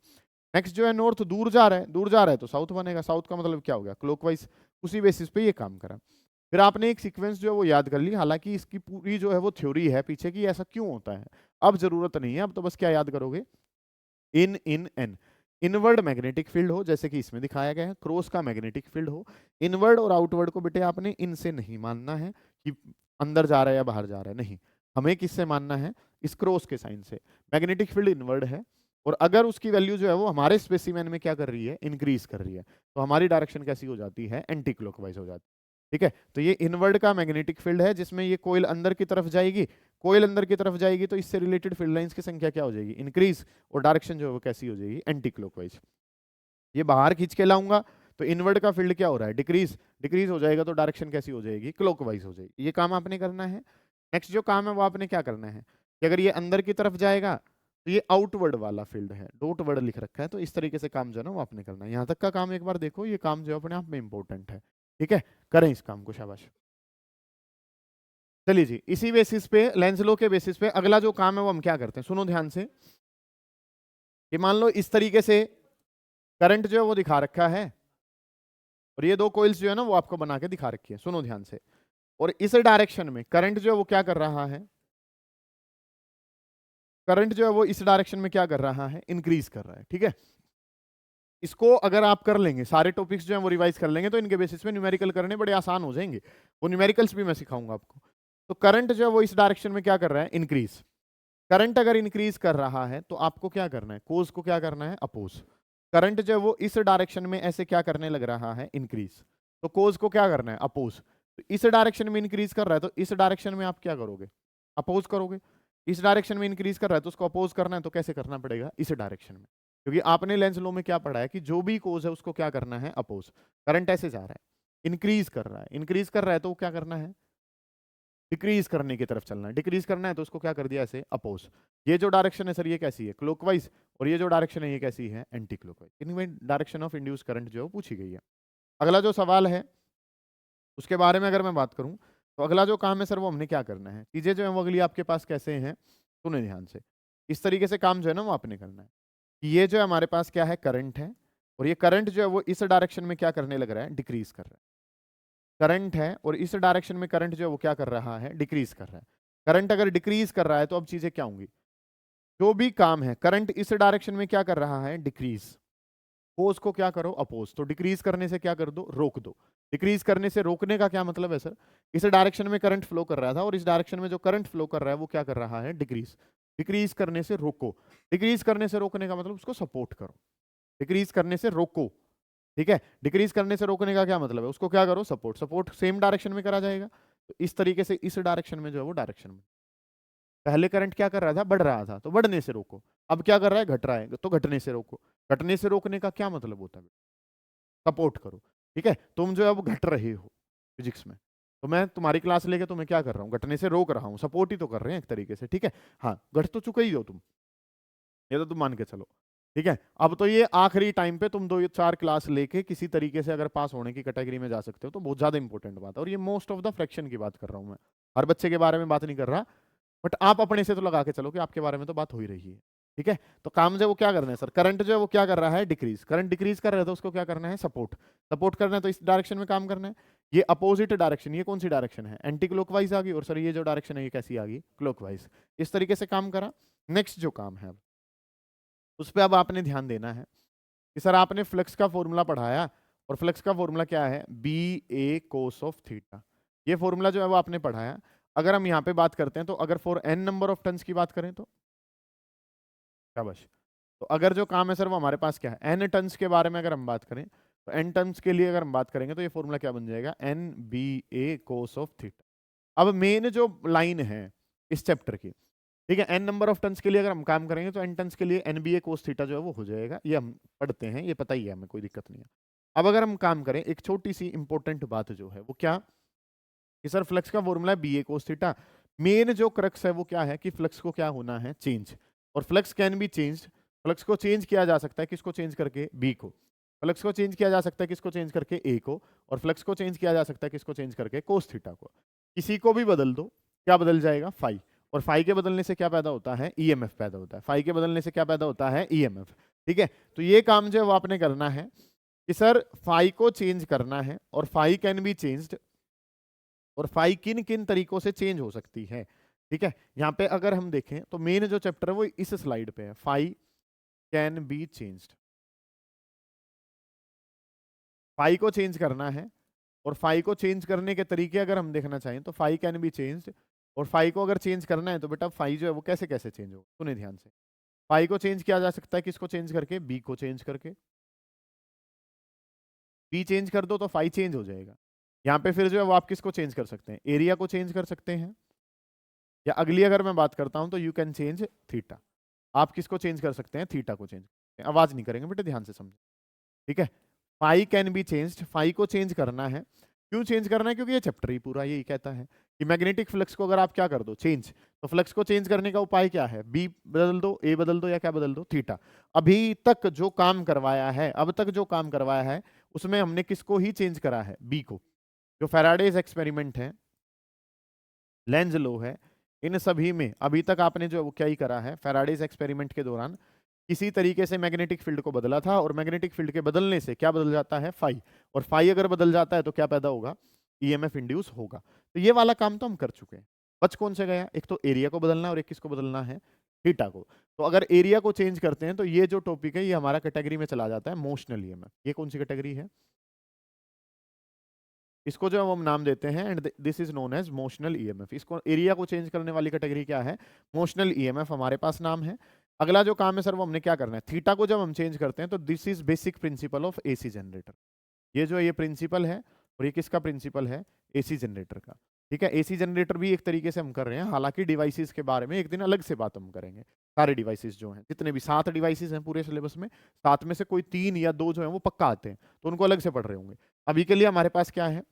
नेक्स्ट जो है नॉर्थ दूर जा रहा है, दूर जा रहा है तो साउथ बनेगा, साउथ का मतलब क्या हो गया, क्लॉकवाइज। उसी बेसिस पे ये काम करा। फिर आपने एक सीक्वेंस जो है वो याद कर ली, हालांकि इसकी पूरी जो है वो थ्योरी है पीछे की, ऐसा क्यों होता है अब जरूरत नहीं है। अब तो बस क्या याद करोगे, in in an, inward magnetic field हो जैसे कि इसमें दिखाया गया है, क्रॉस का मैग्नेटिक फील्ड हो। इनवर्ड और आउटवर्ड को बेटे आपने इन से नहीं मानना है कि अंदर जा रहा है या बाहर जा रहा है, नहीं, हमें किससे मानना है, इस क्रॉस के साइन से। मैग्नेटिक फील्ड इनवर्ड है, और अगर उसकी वैल्यू जो है वो हमारे स्पेसिमेन में क्या कर रही है, इंक्रीज कर रही है, तो हमारी डायरेक्शन कैसी हो जाती है, एंटी क्लॉकवाइज हो जाती है। ठीक है, तो ये इनवर्ड का मैग्नेटिक फील्ड है जिसमें ये कोयल अंदर की तरफ जाएगी, कोयल अंदर की तरफ जाएगी तो इससे रिलेटेड फील्ड लाइंस की संख्या क्या हो जाएगी, इंक्रीज, और डायरेक्शन जो है वो कैसी हो जाएगी, एंटी क्लॉकवाइज। ये बाहर खींच के लाऊंगा तो इनवर्ड का फील्ड क्या हो रहा है, डिक्रीज, डिक्रीज हो जाएगा तो डायरेक्शन कैसी हो जाएगी, क्लॉकवाइज हो जाएगी। ये काम आपने करना है। नेक्स्ट जो काम है वो आपने क्या करना है, कि अगर ये अंदर की तरफ जाएगा तो ये आउटवर्ड वाला फील्ड है, डॉट वर्ड लिख रखा है, तो इस तरीके से काम जो है ना वो आपने करना है। यहाँ तक का काम एक बार देखो, ये काम जो है अपने आप में इंपॉर्टेंट है। ठीक है, करें इस काम को, शाबाश। चलिए जी, इसी बेसिस पे, लेंस लो के बेसिस पे अगला जो काम है वो हम क्या करते हैं, सुनो ध्यान से। कि मान लो इस तरीके से करंट जो है वो दिखा रखा है, और ये दो कॉइल्स जो है ना वो आपको बना के दिखा रखी है, सुनो ध्यान से। और इस डायरेक्शन में करंट जो है वो क्या कर रहा है, करंट जो है वो इस डायरेक्शन में क्या कर रहा है, इंक्रीज कर रहा है। ठीक है, इसको अगर आप कर लेंगे, सारे टॉपिक्स जो है वो रिवाइज कर लेंगे, तो इनके बेसिस पे न्यूमेरिकल करने बड़े आसान हो जाएंगे। वो न्यूमेरिकल्स भी मैं सिखाऊंगा आपको। तो करंट जो है वो इस डायरेक्शन में क्या कर रहा है, इंक्रीज। करंट अगर इंक्रीज कर रहा है तो आपको क्या करना है, कोस को क्या करना है, अपोज। करंट जो है वो इस डायरेक्शन में ऐसे क्या करने लग रहा है, इंक्रीज, तो कोस को क्या करना है, अपोज। तो इस डायरेक्शन में इंक्रीज कर रहा है तो इस डायरेक्शन में आप क्या करोगे, अपोज करोगे। इस डायरेक्शन में इंक्रीज कर रहा है तो उसको अपोज करना है, तो कैसे करना पड़ेगा, इस डायरेक्शन में। क्योंकि आपने लेंस लॉ में क्या पढ़ा है कि जो भी कोस है उसको क्या करना है, अपोज। करंट ऐसे जा रहा है, इंक्रीज कर रहा है, इंक्रीज कर रहा है तो क्या करना है, डिक्रीज करने की तरफ चलना है। डिक्रीज करना है तो उसको क्या कर दिया, ऐसे अपोज। ये जो डायरेक्शन है सर ये कैसी है, क्लॉकवाइज, और ये जो डायरेक्शन है ये कैसी है, एंटी क्लॉकवाइज। इनमें डायरेक्शन ऑफ इंड्यूस करंट जो है पूछी गई है। अगला जो सवाल है उसके बारे में अगर मैं बात करूं, तो अगला जो काम है सर वो हमने क्या करना है, चीजें जो है वो अगली आपके पास कैसे हैं, सुने ध्यान से। इस तरीके से काम जो है ना वो आपने करना है कि ये जो है हमारे पास क्या है, करंट है, और ये करंट जो है वो इस डायरेक्शन में क्या करने लग रहा है, डिक्रीज कर रहा है। करंट है और इस डायरेक्शन में करंट जो है वो क्या कर रहा है, डिक्रीज कर रहा है। करंट अगर डिक्रीज कर रहा है तो अब चीजें क्या होंगी, जो भी काम है, करंट इस डायरेक्शन में क्या कर रहा है, डिक्रीज। फोर्स को क्या करो, अपोज। तो डिक्रीज करने से क्या कर दो, रोक दो। डिक्रीज करने से रोकने का क्या मतलब है सर, इस डायरेक्शन में करंट फ्लो कर रहा था और इस डायरेक्शन में जो करंट फ्लो कर रहा है वो क्या कर रहा है, डिक्रीज। डिक्रीज करने से रोको। डिक्रीज करने से रोकने का मतलब उसको सपोर्ट करो। डिक्रीज करने से रोको। ठीक है, डिक्रीज करने से रोकने का क्या मतलब है, उसको क्या करो, सपोर्ट। सपोर्ट सेम डायरेक्शन में करा जाएगा, तो इस तरीके से इस डायरेक्शन में जो है वो डायरेक्शन में पहले करंट क्या कर रहा था, बढ़ रहा था, तो बढ़ने से रोको। अब क्या कर रहा है, घट रहा है, तो घटने से रोको। घटने से रोकने का क्या मतलब होता है, सपोर्ट करो। ठीक है, तुम जो है वो घट रहे हो फिजिक्स में, तो मैं तुम्हारी क्लास लेके तुम्हें क्या कर रहा हूँ, घटने से रोक रहा हूँ, सपोर्ट ही तो कर रहे हैं एक तरीके से। ठीक है, हाँ घट तो चुके ही हो तुम, ये तो तुम मान के चलो। ठीक है, अब तो ये आखिरी टाइम पे तुम 2 4 क्लास लेके किसी तरीके से अगर पास होने की कैटेगरी में जा सकते हो तो बहुत ज्यादा इंपॉर्टेंट बात है। और ये मोस्ट ऑफ द फ्रैक्शन की बात कर रहा हूँ मैं, हर बच्चे के बारे में बात नहीं कर रहा, बट आप अपने से तो लगा के चलो कि आपके बारे में तो बात हो ही रही है। ठीक है, तो काम जो है वो क्या करना है सर, करंट जो है वो क्या कर रहा है, डिक्रीज। करंट डिक्रीज कर रहा है तो उसको क्या करना है, सपोर्ट। सपोर्ट करना है तो इस डायरेक्शन में काम करना है। ये अपोजिट डायरेक्शन, ये कौन सी डायरेक्शन है, एंटी क्लॉकवाइज आ गई, और सर ये जो डायरेक्शन है ये कैसी आ गई, क्लॉकवाइज। इस तरीके से काम करा। नेक्स्ट जो काम है उस पर अब आपने ध्यान देना है कि सर आपने फ्लक्स का फॉर्मूला पढ़ाया, और फ्लक्स का फॉर्मूला क्या है, B A cos of theta. ये फॉर्मूला जो है वो आपने पढ़ाया। अगर हम यहाँ पे बात करते हैं तो अगर for N number of turns की बात करें तो शाबाश। तो अगर जो काम है सर वो हमारे पास क्या है, एन टन्स के बारे में अगर हम बात करें, तो एन टन्स के लिए अगर हम बात करेंगे तो ये फॉर्मूला क्या बन जाएगा, N B A cos of theta. अब मेन जो लाइन है इस चैप्टर की, ठीक है, एन नंबर ऑफ टन्स के लिए अगर हम काम करेंगे तो एन टन्स के लिए N B A cos theta जो है वो हो जाएगा। ये हम पढ़ते हैं, ये पता ही है हमें, कोई दिक्कत नहीं है। अब अगर हम काम करें, एक छोटी सी इंपॉर्टेंट बात जो है वो क्या, कि सर फ्लक्स का फॉर्मूला है B A cos theta. Main जो क्रक्स है वो क्या है कि फ्लक्स को क्या होना है, चेंज। और flux can be change, flux को चेंज किया जा सकता है, किसको चेंज करके, बी को। फ्लक्स को चेंज किया जा सकता है किसको चेंज करके, ए को। और फ्लक्स को चेंज किया जा सकता है किसको चेंज करके, कोस थीटा को। किसी को भी बदल दो, क्या बदल जाएगा, फाई। और फाई के बदलने से क्या पैदा होता है, ईएमएफ पैदा होता है। फाई के बदलने से क्या पैदा होता है, ईएमएफ। ठीक है, तो ये काम जो है वो आपने करना है कि सर फाई को चेंज करना है, और फाई कैन बी चेंज्ड। और फाई किन किन तरीकों से चेंज हो सकती है। ठीक है, यहाँ पे अगर हम देखें तो मेन जो चैप्टर है वो इस स्लाइड पे है, phi can be changed. Phi को चेंज करना है, और फाई को चेंज करने के तरीके अगर हम देखना चाहें तो फाई कैन बी चेंज्ड। और फाई को अगर चेंज करना है तो बेटा फाई जो है वो कैसे कैसे चेंज होगा, सुने ध्यान से। फाई को चेंज किया जा सकता है किसको चेंज करके, बी को चेंज करके। बी चेंज कर दो तो फाई चेंज हो जाएगा। यहाँ पे फिर जो है वो आप किसको चेंज कर सकते हैं, एरिया को चेंज कर सकते हैं, या अगली अगर मैं बात करता हूं तो यू कैन चेंज थीटा। आप किसको चेंज कर सकते हैं, थीटा को चेंज। आवाज नहीं करेंगे बेटा, ध्यान से समझो। ठीक है, phi can be changed, phi को चेंज करना है क्यों चेंज करना है? क्योंकि ये चैप्टर ही पूरा यही कहता है कि मैग्नेटिक फ्लक्स को अगर आप क्या कर दो, चेंज, तो फ्लक्स को चेंज करने का उपाय क्या है? बी बदल दो, ए बदल दो, या क्या बदल दो? थीटा। अभी तक जो काम करवाया है, अब तक जो काम करवाया है, उसमें हमने किसको ही चेंज करा है? बी को। जो फैराडेज एक्सपेरिमेंट है, लेंज लो है, इन सभी में अभी तक आपने जो क्या ही करा है, फैराडेज एक्सपेरिमेंट के दौरान किसी तरीके से मैग्नेटिक फील्ड को बदला था, और मैग्नेटिक फील्ड के बदलने से क्या बदल जाता है? फाई। और फाई अगर बदल जाता है तो क्या पैदा होगा? ईएमएफ इंड्यूस होगा। तो ये वाला काम तो हम कर चुके हैं। बच कौन से गया? एक तो एरिया को बदलना और एक किसको बदलना है? थीटा को। तो अगर एरिया को चेंज करते हैं तो ये जो टॉपिक है ये हमारा कैटेगरी में चला जाता है मोशनल ईएमएफ। ये कौन सी कैटेगरी है? इसको जो हम नाम देते हैं, and this is known as motional EMF. इसको एरिया को चेंज करने वाली कैटेगरी क्या है? मोशनल ईएमएफ हमारे पास नाम है। अगला जो काम है सर वो हमने क्या करना है? थीटा को जब हम चेंज करते हैं तो this is basic principle of AC generator. ये जो ये प्रिंसिपल है, और ये किसका प्रिंसिपल है? एसी जनरेटर का। ठीक है, एसी जनरेटर भी एक तरीके से हम कर रहे हैं, हालांकि डिवाइसेस के बारे में एक दिन अलग से बात हम करेंगे। सारे डिवाइसेस जो हैं, जितने भी 7 डिवाइसेस हैं पूरे सिलेबस में, 7 में से कोई 3 या 2 जो हैं वो पक्का आते हैं, तो उनको अलग से पढ़ रहे होंगे। अभी के लिए हमारे पास क्या है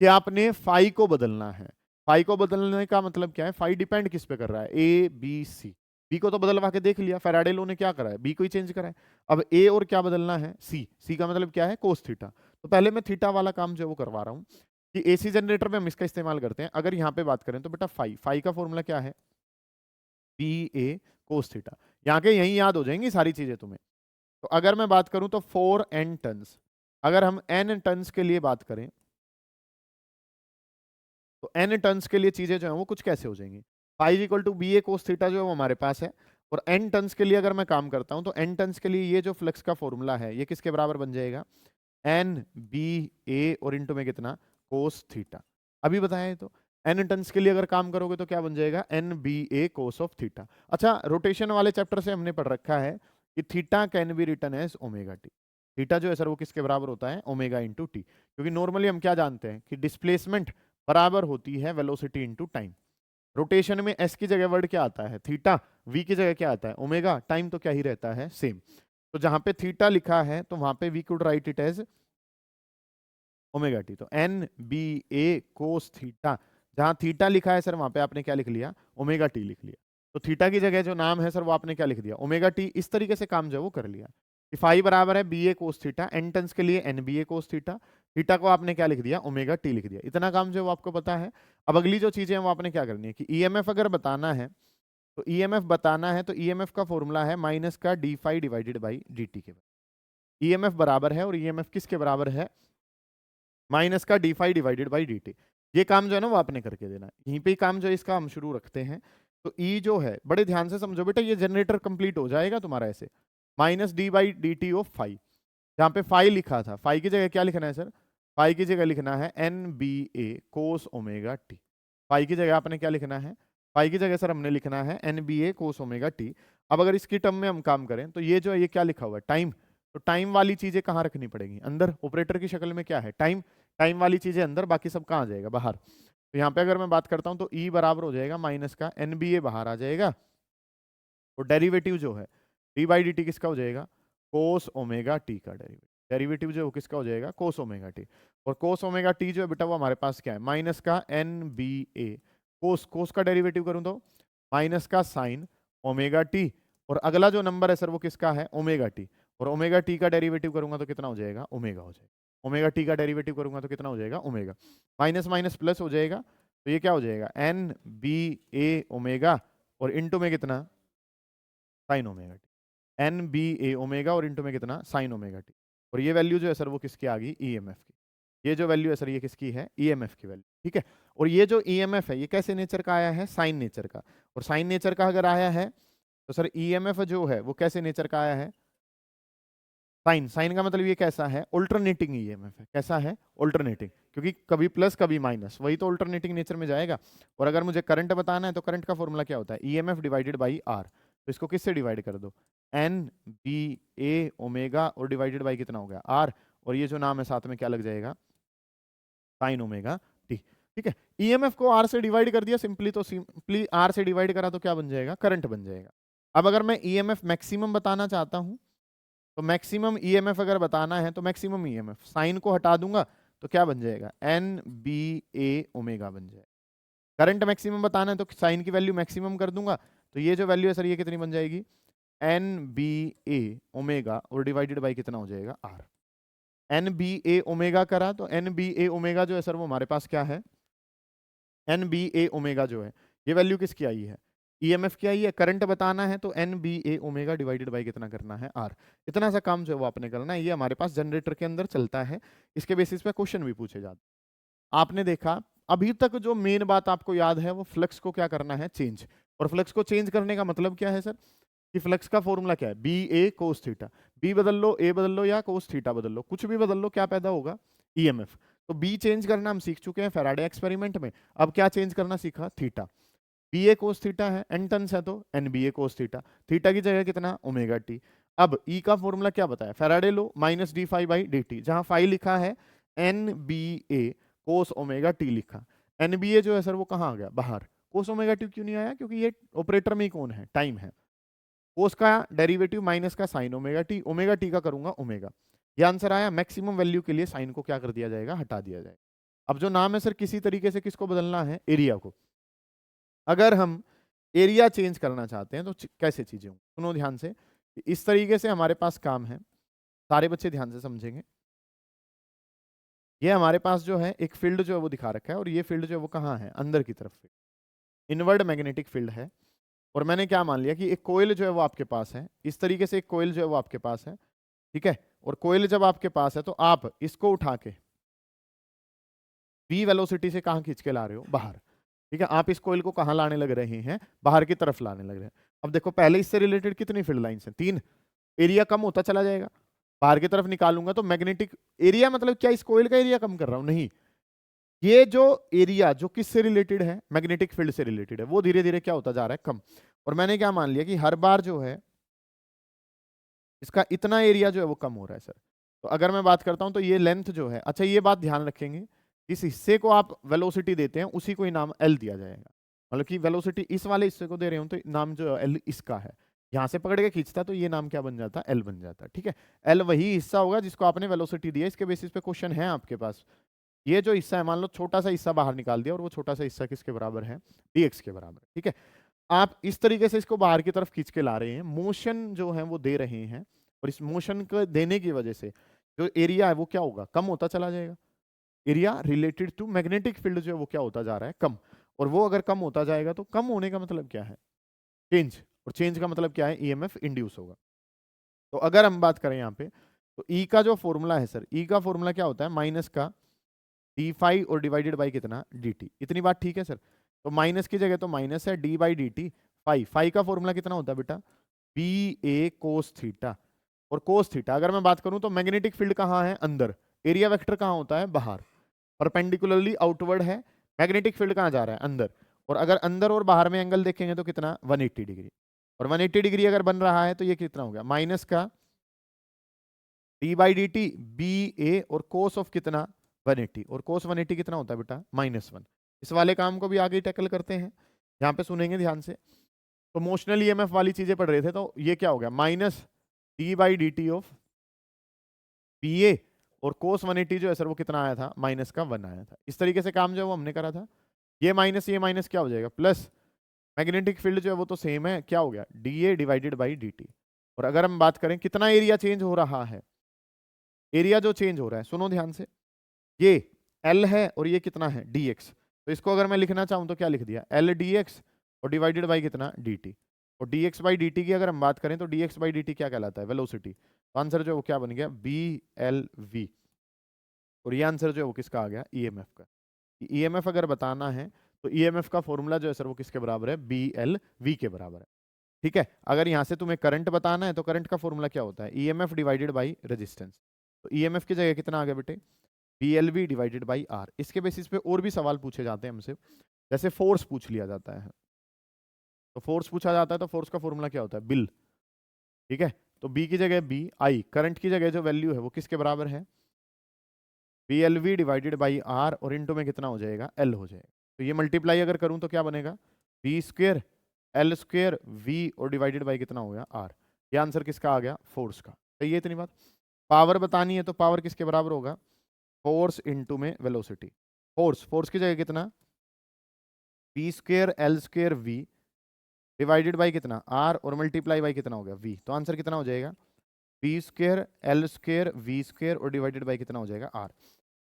कि आपने फाई को बदलना है। फाई को बदलने का मतलब क्या है? फाई डिपेंड किस पे कर रहा है? ए बी सी। बी को तो बदलवा के देख लिया, फैराडे लॉ ने क्या करा है? बी को ही चेंज करा है। अब ए और क्या बदलना है? सी। सी का मतलब क्या है? Cos theta. तो पहले मैं थीटा वाला काम जो है वो करवा रहा हूँ कि एसी जनरेटर में हम इसका इस्तेमाल करते हैं। अगर यहाँ पे बात करें तो बेटा फाई, फाई का फॉर्मूला क्या है? B A cos theta. यहाँ के यही याद हो जाएंगी सारी चीजें तुम्हें। तो अगर मैं बात करूं तो 4n टन्स, अगर हम n टन्स के लिए बात करें तो n टर्न्स के लिए चीजें जो है वो कुछ कैसे हो जाएंगी? Phi equal to B A cos theta जो है वो हमारे पास है, और n टर्न्स के लिए अगर मैं काम करता हूं तो n टर्न्स के लिए ये जो फ्लक्स का फॉर्मूला है ये किसके बराबर बन जाएगा? n बी ए और इंटू में कितना? Cos theta. अभी बताया है तो n टर्न्स के लिए अगर काम करोगे तो क्या बन जाएगा? n B A cos of theta. अच्छा, रोटेशन वाले चैप्टर से हमने पढ़ रखा है कि theta can be written as omega T. Theta जो है सर वो किसके बराबर होता है? Omega into T. क्योंकि नॉर्मली हम क्या जानते हैं कि डिस्प्लेसमेंट बराबर होती है वेलोसिटी इनटू टाइम। रोटेशन में एस की जगह वर्ड क्या आता है? थीटा। वी की जगह क्या आता है? ओमेगा। टाइम तो क्या ही रहता है? सेम। तो जहां पे थीटा लिखा है तो वहां पे we could write it as omega T. तो N B A cos theta, जहां थीटा लिखा है सर वहां पे आपने क्या लिख लिया? ओमेगा टी लिख लिया। तो थीटा की जगह जो नाम है सर वो आपने क्या लिख दिया? Omega T. इस तरीके से काम जो है वो कर लिया कि फाई बराबर है B A cos theta, N turns के लिए N B A cos theta, theta को आपने क्या लिख दिया? ओमेगा टी लिख दिया। इतना काम जो है वो आपको पता है। अब अगली जो चीजें हैं वो आपने क्या करनी है कि ईएमएफ अगर बताना है तो ईएमएफ बताना है तो ईएमएफ का फॉर्मूला है माइनस का D phi divided by D T के। ईएमएफ बराबर है, और ईएमएफ किसके बराबर है? माइनस का D phi divided by D T. ये काम जो है ना वो आपने करके देना है। यहीं पे ही काम जो है इसका हम शुरू रखते हैं। तो ई जो है बड़े ध्यान से समझो बेटा, ये जनरेटर कंप्लीट हो जाएगा तुम्हारा ऐसे, minus D by D T of phi. जहाँ पे फाई लिखा था, फाई की जगह क्या लिखना है सर? फाई की जगह लिखना है N B A cos omega T. Phi की जगह आपने क्या लिखना है? फाई की जगह सर हमने लिखना है N B A cos omega T. अब अगर इसकी टर्म में हम काम करें तो ये जो है ये क्या लिखा हुआ है? टाइम। तो टाइम वाली चीजें कहाँ रखनी पड़ेगी? अंदर। ऑपरेटर की शक्ल में क्या है? टाइम। टाइम वाली चीजें अंदर, बाकी सब कहाँ आ जाएगा? बाहर। तो यहाँ पे अगर मैं बात करता हूँ तो ई बराबर हो जाएगा माइनस का एन बी ए बाहर आ जाएगा, और डेरिवेटिव जो है डी बाई डी टी किसका हो जाएगा? कोस ओमेगा टी का डेरिवेटिव। डेरिवेटिव जो है वो किसका हो जाएगा? कोस ओमेगा टी। और कोस ओमेगा टी जो है बेटा वो हमारे पास क्या है? माइनस का एन बी ए कोस। कोस का डेरिवेटिव करूं तो माइनस का साइन ओमेगा टी, और अगला जो नंबर है सर वो किसका है? Omega t. और ओमेगा टी का डेरिवेटिव करूंगा तो कितना हो जाएगा? ओमेगा हो जाएगा। ओमेगा टी का डेरिवेटिव करूंगा तो कितना हो जाएगा? ओमेगा। माइनस माइनस प्लस हो जाएगा, तो ये क्या हो जाएगा? एन बी ए ओमेगा, और इंटू में कितना? Sine omega t. N B A omega और इंटू में कितना? Sine omega t. और ये वैल्यू जो है सर वो किसकी आ गई? ईएमएफ की। ये जो वैल्यू है सर ये किसकी है? ईएमएफ की वैल्यू। ठीक है। और ये जो ईएमएफ है ये कैसे नेचर का आया है? साइन नेचर का। और साइन नेचर का अगर आया है तो सर ईएमएफ जो है वो कैसे नेचर का आया है? साइन। साइन का मतलब ये कैसा है? ऑल्टरनेटिंग ईएमएफ है। कैसा है? ऑल्टरनेटिंग। क्योंकि कभी प्लस कभी माइनस, वही तो ऑल्टरनेटिंग नेचर में जाएगा। और अगर मुझे करंट बताना है तो करंट का फॉर्मूला क्या होता है? EMF divided by R. तो इसको किससे डिवाइड कर दो? एन बी ए ओमेगा, और डिवाइडेड बाई कितना हो गया? आर। और ये जो नाम है साथ में क्या लग जाएगा? Sign omega T. ठीक है। ईएमएफ को आर से डिवाइड कर दिया सिंपली, तो सिंपली आर से डिवाइड करा तो क्या बन जाएगा? करंट बन जाएगा। अब अगर मैं ईएमएफ मैक्सिमम बताना चाहता हूं तो मैक्सिमम ईएमएफ अगर बताना है तो मैक्सिमम ईएमएफ साइन को हटा दूंगा तो क्या बन जाएगा, एन बी ए ओमेगा बन जाएगा। करंट मैक्सिमम बताना है तो साइन की वैल्यू मैक्सिमम कर दूंगा, तो ये जो वैल्यू है सर ये कितनी बन जाएगी, एन बी ए ओमेगा और डिवाइडेड बाई कितना हो जाएगा, R. N B A omega करा तो एन बी ए ओमेगा जो है सर वो हमारे पास क्या है, एन बी ए ओमेगा जो है ये वैल्यू किसकी आई है, ईएमएफ की आई है। करंट बताना है तो N B A omega divided by कितना करना है, आर। इतना सा काम जो है वो आपने करना है, ये हमारे पास जनरेटर के अंदर चलता है, इसके बेसिस पे क्वेश्चन भी पूछे जाते हैं। आपने देखा अभी तक जो मेन बात आपको याद है वो फ्लक्स को क्या करना है, चेंज। और फ्लक्स को चेंज करने का मतलब क्या है सर, कि फ्लक्स का फॉर्मूला क्या है, B A cos theta. B बदल लो, ए बदल लो या कोस थीटा बदल लो, कुछ भी बदल लो, क्या पैदा होगा, ईएमएफ। तो बी चेंज करना हम सीख चुके हैं फैराडे एक्सपेरिमेंट में, अब क्या चेंज करना सीखा, theta. B A cos theta है, एन टर्न्स है तो N B A cos theta, theta की जगह कितना, ओमेगा टी। अब ई का फॉर्मूला क्या बताया, Faraday law minus D phi by D T, जहां फाई लिखा है N B A cos omega T लिखा, एन बी ए जो है सर वो कहाँ आ गया, बाहर। कोस ओमेगा टी क्यों नहीं आया, क्योंकि ये ऑपरेटर में ही कौन है, टाइम है। कोस का डेरिवेटिव माइनस का साइन ओमेगा टी का करूंगा ओमेगा। ये आंसर आया। मैक्सिमम वैल्यू के लिए साइन को क्या कर दिया जाएगा, हटा दिया जाएगा। अब जो नाम है सर किसी तरीके से किसको बदलना है, एरिया को। अगर हम एरिया चेंज करना चाहते हैं तो कैसे चीजें हों, सुनो ध्यान से। इस तरीके से हमारे पास काम है, सारे बच्चे ध्यान से समझेंगे। ये हमारे पास जो है एक फील्ड जो है वो दिखा रखा है, और ये फील्ड जो है वो कहाँ है, अंदर की तरफ, इनवर्ड मैग्नेटिक फील्ड है। और मैंने क्या मान लिया कि एक कोयल जो है वो आपके पास है, इस तरीके से एक कोयल जो है वो आपके पास है, ठीक है। और कोयल जब आपके पास है तो आप इसको उठा के v वेलोसिटी से कहाँ खींच के ला रहे हो, बाहर, ठीक है। आप इस कोयल को कहाँ लाने लग रहे हैं, बाहर की तरफ लाने लग रहे हैं। अब देखो पहले इससे रिलेटेड कितनी फील्ड लाइंस हैं, 3। एरिया कम होता चला जाएगा, बाहर की तरफ निकालूंगा तो मैग्नेटिक एरिया, मतलब क्या इस कोयल का एरिया कम कर रहा हूं, नहीं। ये जो एरिया जो किससे रिलेटेड है, मैग्नेटिक फील्ड से रिलेटेड है, वो धीरे धीरे क्या होता जा रहा है, कम। और मैंने क्या मान लिया कि हर बार जो है इसका इतना एरिया जो है वो कम हो रहा है सर। तो अगर मैं बात करता हूं तो ये लेंथ जो है, अच्छा ये बात ध्यान रखेंगे, इस हिस्से को आप वेलोसिटी देते हैं उसी को ही नाम एल दिया जाएगा। मतलब कि वेलोसिटी इस वाले हिस्से को दे रहे हो तो नाम जो एल इसका है, यहां से पकड़ के खींचता तो ये नाम क्या बन जाता, एल बन जाता, ठीक है। एल वही हिस्सा होगा जिसको आपने वेलोसिटी दिया, इसके बेसिस पे क्वेश्चन है आपके पास। ये जो हिस्सा है, मान लो छोटा सा हिस्सा बाहर निकाल दिया, और वो छोटा सा हिस्सा किसके बराबर है, dx के बराबर, ठीक है। आप इस तरीके से इसको बाहर की तरफ खींच के ला रहे हैं, मोशन जो है वो दे रहे हैं, और इस मोशन को देने की वजह से जो एरिया है वो क्या होगा, कम होता चला जाएगा। Area related to magnetic field जो है वो क्या होता जा रहा है, कम। और वो अगर कम होता जाएगा तो कम होने का मतलब क्या है, चेंज। और चेंज का मतलब क्या है, ईएमएफ इंड्यूस होगा। तो अगर हम बात करें यहाँ पे, तो ई का जो फॉर्मूला है सर, ई का फॉर्मूला क्या होता है, माइनस का डी फाई और डिवाइडेड बाई कितना, डी टी। इतनी बात ठीक है सर। तो माइनस की जगह तो माइनस है, D by D T. Phi, phi का फॉर्मूला कितना होता है बेटा, बी ए कोस थीटा। और कोस थीटा अगर मैं बात करूं तो मैग्नेटिक फील्ड कहाँ है, अंदर। एरिया वेक्टर कहाँ होता है, बाहर, परपेंडिकुलरली आउटवर्ड है। मैग्नेटिक फील्ड कहाँ जा रहा है, अंदर। और अगर अंदर और बाहर में एंगल देखेंगे तो कितना, 180 डिग्री। और 180 डिग्री अगर बन रहा है तो ये कितना हो गया, माइनस का d by D t B A और कोस ऑफ कितना, 180। और कोस 180 कितना होता है बेटा, -1। इस वाले काम को भी आगे टैकल करते हैं, यहाँ पे सुनेंगे ध्यान से। तो मोशनल ईएमएफ वाली चीजें पढ़ रहे थे, तो ये क्या हो गया, minus D by D T of B A, और कोस 180 जो है सर वो कितना आया था, -1 आया था। इस तरीके से काम जो है वो हमने करा था। ये माइनस क्या हो जाएगा, प्लस। मैग्नेटिक फील्ड जो है वो तो सेम है, क्या हो गया, D A divided by D T. और अगर हम बात करें कितना एरिया चेंज हो रहा है, एरिया जो चेंज हो रहा है, सुनो ध्यान से, ये L है और ये कितना है, dx। तो इसको अगर मैं लिखना चाहूं तो क्या लिख दिया, L dx और डिवाइडेड बाई कितना, dt। और dx बाई dt की अगर हम बात करें तो dx बाई dt क्या कहलाता है, वेलोसिटी। तो आंसर जो है वो क्या बन गया, BLV। और ये आंसर जो है वो किसका आ गया, EMF का। EMF अगर बताना है तो EMF का फॉर्मूला जो है सर वो किसके बराबर है, BLV के बराबर है, ठीक है। अगर यहाँ से तुम्हें करंट बताना है तो करंट का फॉर्मूला क्या होता है, EMF डिवाइडेड बाई रेजिस्टेंस। तो EMF की जगह कितना आ गया बेटे, BLV डिवाइडेड बाई R। इसके बेसिस पे और भी सवाल पूछे जाते हैं हमसे, जैसे फोर्स पूछ लिया जाता है। तो फोर्स पूछा जाता है तो फोर्स का फॉर्मूला क्या होता है, बिल, ठीक है। तो B की जगह B, I करंट की जगह जो वैल्यू है वो किसके बराबर है, BLV डिवाइडेड बाई R, और इनटू में कितना हो जाएगा, L हो जाएगा। तो ये मल्टीप्लाई अगर करूं तो क्या बनेगा, B square L square V और डिवाइडेड बाई कितना हो गया, R। ये आंसर किसका आ गया, फोर्स का। सही है इतनी बात। पावर बतानी है तो पावर किसके बराबर होगा, फोर्स इनटू में वेलोसिटी। फोर्स की जगह कितना, v square L square v divided by कितना r और मल्टीप्लाई बाई कितना हो गया v। तो आंसर कितना हो जाएगा, v square L square v square और डिवाइडेड बाई कितना हो जाएगा r।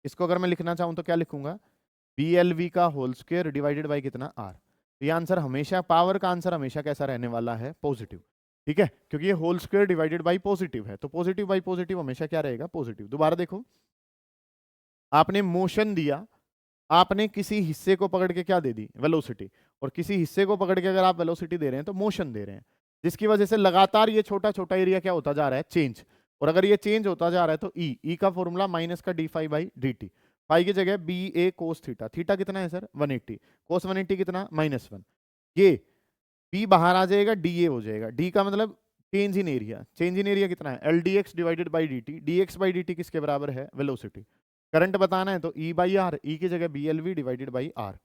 इसको अगर मैं लिखना चाहूं तो क्या लिखूंगा, BLV का होल स्क्वायर डिवाइडेड बाई कितना r। तो ये आंसर हमेशा, पावर का आंसर हमेशा कैसा रहने वाला है, पॉजिटिव। ठीक है, क्योंकि ये whole square divided by positive है, तो पॉजिटिव बाई पॉजिटिव हमेशा क्या रहेगा, पॉजिटिव। दोबारा देखो, आपने मोशन दिया, आपने किसी हिस्से को पकड़ के क्या दे दी, वेलोसिटी, और किसी हिस्से को पकड़ के अगर आप वेलोसिटी दे रहे हैं तो मोशन दे रहे हैं, जिसकी वजह से लगातार ये छोटा छोटा एरिया क्या होता जा रहा है, चेंज। और अगर ये चेंज होता जा रहा है तो ई का फॉर्मूला माइनस का D phi by D T, phi की जगह B A cos theta, theta कितना है सर 180, कोस 180 कितना -1, ये बी बाहर आ जाएगा, डी ए हो जाएगा, डी का मतलब change in area, change in area कितना है L D x divided by D T, D x by D T किसके बराबर है, वेलोसिटी। करंट बताना है तो ई बाई आर, ई की जगह B L V divided by R.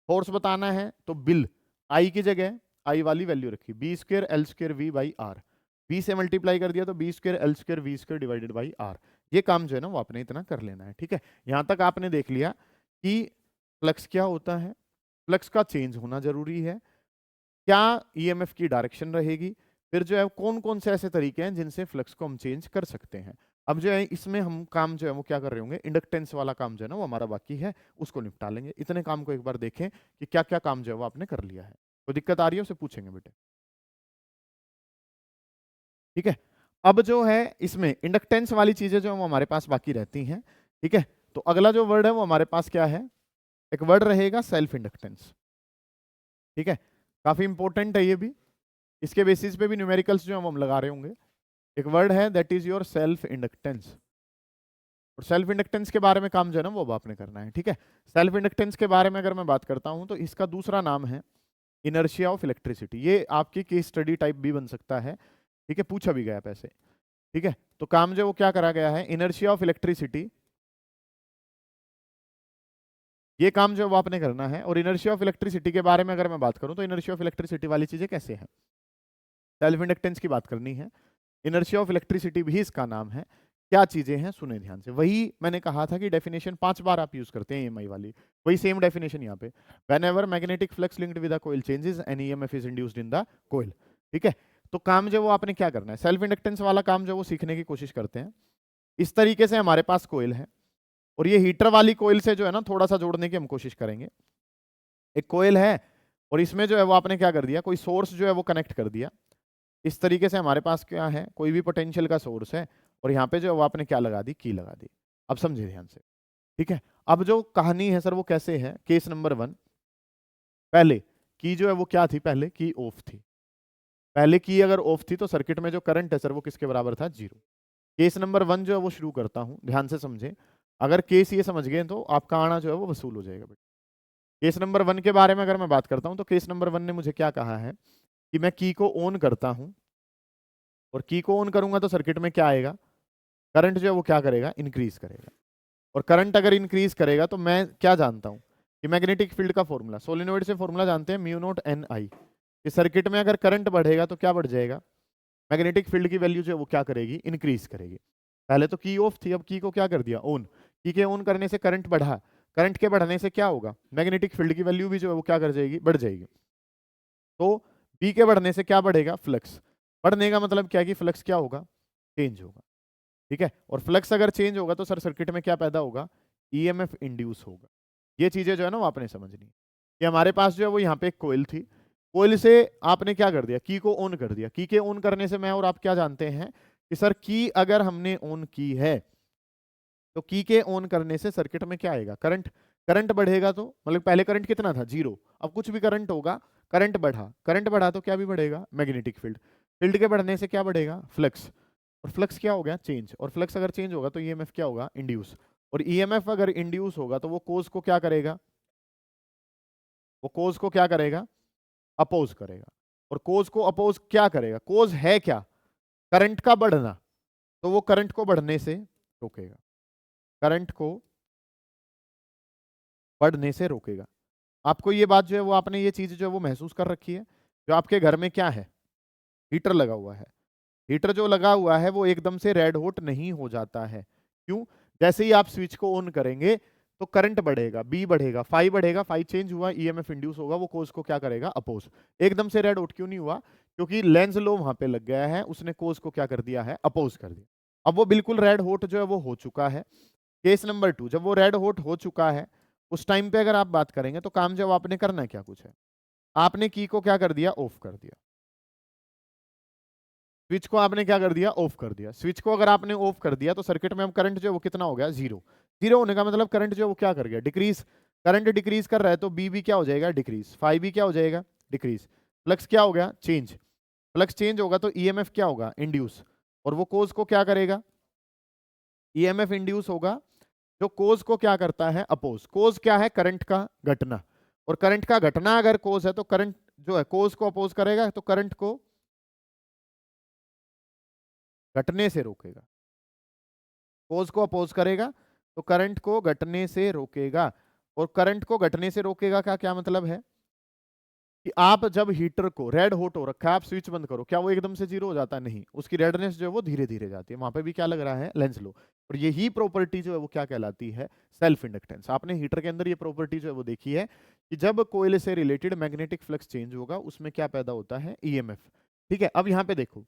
Force बताना है तो बिल, आई की जगह आई वाली वैल्यू रखी, B square L square V by R, B से मल्टीप्लाई कर दिया तो B square L square V square divided by R. ये काम जो है ना वो आपने इतना कर लेना है। ठीक है, यहां तक आपने देख लिया कि फ्लक्स क्या होता है, फ्लक्स का चेंज होना जरूरी है, क्या ईएमएफ की डायरेक्शन रहेगी, फिर जो है कौन कौन से ऐसे तरीके हैं जिनसे फ्लक्स को हम चेंज कर सकते हैं। अब जो है इसमें हम काम जो है वो क्या कर रहे होंगे, इंडक्टेंस वाला काम जो है ना वो हमारा बाकी है, उसको निपटा लेंगे। इतने काम को एक बार देखें कि क्या क्या काम जो है वो आपने कर लिया है। तो दिक्कत आ रही है उसे पूछेंगे बेटे। ठीक है, अब जो है इसमें इंडक्टेंस वाली चीजें जो है वो हमारे पास बाकी रहती हैं। ठीक है, तो अगला जो वर्ड है वो हमारे पास क्या है, एक वर्ड रहेगा सेल्फ इंडक्टेंस। ठीक है, काफी इंपॉर्टेंट है ये भी, इसके बेसिस पे भी न्यूमेरिकल्स जो हम लगा रहे होंगे। एक वर्ड है that is your self inductance, और सेल्फ इंडक्टेंस के बारे में काम जो है ना वो आपने करना है। ठीक है, सेल्फ इंडक्टेंस के बारे में अगर मैं बात करता हूं तो इसका दूसरा नाम है इनर्शिया ऑफ इलेक्ट्रिसिटी। ये आपकी केस स्टडी टाइप भी बन सकता है। ठीक है, पूछा भी गया पैसे। ठीक है, तो काम जो वो क्या करा गया है, इनर्शिया ऑफ इलेक्ट्रिसिटी, ये काम जो वो आपने करना है। और इनर्शिया ऑफ इलेक्ट्रिसिटी के बारे में अगर मैं बात करूं तो इनर्शिया ऑफ इलेक्ट्रिसिटी वाली चीजें कैसे हैं, सेल्फ इंडक्टेंस की बात करनी है, इनर्शिया ऑफ इलेक्ट्रिसिटी भी इसका नाम है। क्या चीजें हैं सुने ध्यान से, वही मैंने कहा था कि डेफिनेशन 5 बार आप यूज करते हैं ईएमआई वाली, वही सेम डेफिनेशन यहाँ पे, whenever magnetic flux linked with a coil changes an EMF is induced in the coil. ठीक है, तो काम जो वो आपने क्या करना है, सेल्फ इंडक्टेंस वाला काम जो वो सीखने की कोशिश करते हैं। इस तरीके से हमारे पास कॉइल है, और ये हीटर वाली कॉइल से जो है ना थोड़ा सा जोड़ने की हम कोशिश करेंगे। एक कॉइल है और इसमें जो है वो आपने क्या कर दिया, कोई सोर्स जो है वो कनेक्ट कर दिया। इस तरीके से हमारे पास क्या है, कोई भी पोटेंशियल का सोर्स है, और यहाँ पे जो है वो आपने क्या लगा दी, की लगा दी। अब समझे ध्यान से। ठीक है, अब जो कहानी है सर वो कैसे है, केस नंबर 1, पहले की जो है वो क्या थी, पहले की ऑफ थी, पहले की अगर ऑफ थी तो सर्किट में जो करंट है सर वो किसके बराबर था, 0। केस नंबर 1 जो है वो शुरू करता हूं, ध्यान से समझे। अगर केस ये समझ गए तो आपका आना जो है वो वसूल हो जाएगा बेटा। केस नंबर 1 के बारे में अगर मैं बात करता हूं तो केस नंबर 1 ने मुझे क्या कहा है कि मैं की को ऑन करता हूं, और की को ऑन करूंगा तो सर्किट में क्या आएगा, करंट जो है वो क्या करेगा, इंक्रीज करेगा। और करंट अगर इंक्रीज करेगा तो मैं क्या जानता हूं कि मैग्नेटिक फील्ड का फॉर्मूला, सोलेनोइड से फॉर्मूला जानते हैं म्यू नॉट एन आई। इस सर्किट में अगर करंट बढ़ेगा तो क्या बढ़ जाएगा, मैग्नेटिक फील्ड की वैल्यू जो है वो क्या करेगी, इंक्रीज करेगी। पहले तो की ऑफ थी, अब की को क्या कर दिया, ऑन। की के ऑन करने से करंट बढ़ा, करंट के बढ़ने से क्या होगा, मैग्नेटिक फील्ड की वैल्यू भी जो है वो क्या कर जाएगी, बढ़ जाएगी। तो बी के बढ़ने से क्या बढ़ेगा, फ्लक्स। बढ़ने का मतलब क्या है कि फ्लक्स क्या होगा, चेंज होगा। ठीक है, और फ्लक्स अगर चेंज होगा तो सर सर्किट में क्या पैदा होगा, ईएमएफ इंड्यूस होगा। ये चीजें जो है ना वो आपने समझनी है कि हमारे पास जो है वो यहाँ पे एक कोयल थी, कोयल से आपने क्या कर दिया, की को ऑन कर दिया। की के ऑन करने से मैं और आप क्या जानते हैं कि सर की अगर हमने ऑन की है तो की के ऑन करने से सर्किट में क्या आएगा, करंट। करंट बढ़ेगा तो मतलब पहले करंट कितना था, 0। अब कुछ भी करंट होगा, करंट बढ़ा, करंट बढ़ा तो क्या भी बढ़ेगा, मैग्नेटिक फील्ड। फील्ड के बढ़ने से क्या बढ़ेगा, फ्लक्स। और फ्लक्स क्या हो गया, चेंज। और फ्लक्स अगर चेंज होगा तो ईएमएफ क्या होगा, इंड्यूस। और ईएमएफ अगर इंड्यूस होगा तो वो कोज को क्या करेगा, वो कोज को क्या करेगा, अपोज करेगा। और कोज को अपोज क्या करेगा, कोज है क्या, करंट का बढ़ना, तो वो करंट को बढ़ने से रोकेगा, करंट को बढ़ने से रोकेगा। आपको ये बात जो है वो आपने ये चीज जो है वो महसूस कर रखी है। जो आपके घर में क्या है, हीटर लगा हुआ है, हीटर जो लगा हुआ है वो एकदम से रेड हॉट नहीं हो जाता है। क्यों, जैसे ही आप स्विच को ऑन करेंगे तो करंट बढ़ेगा, बी बढ़ेगा, फाई बढ़ेगा, फाई चेंज हुआ, ईएमएफ इंड्यूस होगा, वो कोज को क्या करेगा, अपोज। एकदम से रेड हॉट क्यों नहीं हुआ? क्योंकि लेंज लो वहां पे लग गया है, उसने कोज को क्या कर दिया है, अपोज कर दिया। अब वो बिल्कुल रेड हॉट जो है वो हो चुका है। केस नंबर 2, जब वो रेड हॉट हो चुका है उस टाइम पे अगर आप बात करेंगे तो काम जब आपने करना क्या कुछ है, आपने की को क्या कर दिया, ऑफ कर दिया। स्विच को आपने क्या कर दिया, ऑफ कर दिया। स्विच को अगर आपने ऑफ कर दिया तो सर्किट में अब करंट जो है वो कितना हो गया, जीरो। जीरो होने का मतलब करंट जो है वो क्या कर गया, डिक्रीज। करंट डिक्रीज कर रहा है तो बी भी क्या हो जाएगा, डिक्रीज। फाई भी क्या हो जाएगा, डिक्रीज। फ्लक्स क्या हो गया, चेंज। फ्लक्स चेंज होगा तो ईएमएफ क्या होगा, इंड्यूस। और वो कोज को क्या करेगा, ईएमएफ इंड्यूस होगा जो कोज को क्या करता है, अपोज। कोज क्या है, करंट का घटना। और करंट का घटना अगर कोज है तो करंट जो है कोज को अपोज करेगा तो करंट को घटने से रोकेगा। कोज को अपोज करेगा तो करंट को घटने से रोकेगा। और करंट को घटने से रोकेगा का क्या मतलब है कि आप जब हीटर को, रेड हॉट हो रखा है, आप स्विच बंद करो, क्या वो एकदम से जीरो हो जाता है, नहीं। उसकी रेडनेस जो है वो धीरे धीरे जाती है। वहां पे भी क्या लग रहा है, लेंस लो। और यही प्रॉपर्टी जो है वो क्या कहलाती है, सेल्फ इंडक्टेंस। आपने हीटर के अंदर ये प्रॉपर्टी जो है वो देखी है कि जब कोयल से रिलेटेड मैग्नेटिक फ्लक्स चेंज होगा उसमें क्या पैदा होता है, ईएमएफ। ठीक है, अब यहाँ पे देखो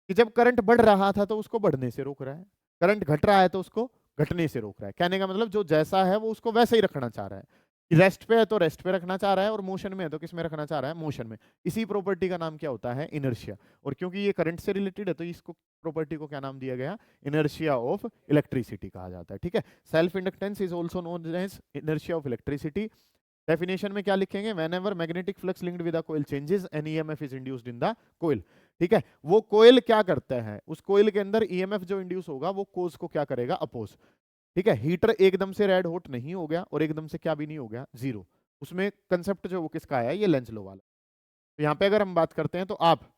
कि जब करंट बढ़ रहा था तो उसको बढ़ने से रोक रहा है, करंट घट रहा है तो उसको घटने से रोक रहा है। कहने का मतलब जो जैसा है वो उसको वैसे ही रखना चाह रहा है। रेस्ट पे है तो रेस्ट पे रखना चाह रहा है, और मोशन में है तो किस में रखना चाह रहा है, मोशन में। इसी प्रॉपर्टी का नाम क्या होता है, इनर्शिया। और क्योंकि ये करंट से रिलेटेड है तो इसको प्रॉपर्टी को क्या नाम दिया गया, इनर्शिया ऑफ इलेक्ट्रिसिटी कहा जाता है। ठीक है, self inductance is also known as inertia of electricity. Definition में क्या लिखेंगे, whenever magnetic flux linked with the coil changes an EMF is induced in the coil. ठीक है, वो कोयल क्या करता है, उस कोयल के अंदर ईएमएफ जो इंड्यूस होगा वो कोज को क्या करेगा, अपोज। ठीक है, हीटर एकदम से रेड हॉट नहीं हो गया और एकदम से क्या भी नहीं हो गया, जीरो। उसमें कंसेप्ट जो वो किसका आया, ये लेंस लो वाला। तो यहाँ पे अगर हम बात करते हैं तो आप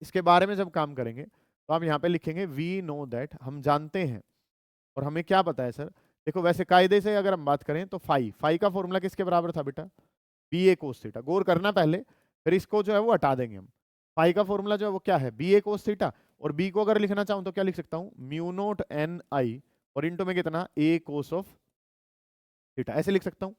इसके बारे में जब काम करेंगे तो आप यहाँ पे लिखेंगे वी नो दैट, हम जानते हैं। और हमें क्या पता है सर, देखो वैसे कायदे से अगर हम बात करें तो फाई, फाई का फॉर्मूला किसके बराबर था बेटा, बी ए कोस थीटा। गौर करना पहले, फिर इसको जो है वो हटा देंगे हम। फाई का फॉर्मूला जो है वो क्या है, बी ए कोस थीटा। और बी को अगर लिखना चाहूं तो क्या लिख सकता हूं, म्यू नोट एन आई, और इनटू में कितना, ए कोस ऑफ थीटा, ऐसे लिख सकता हूं।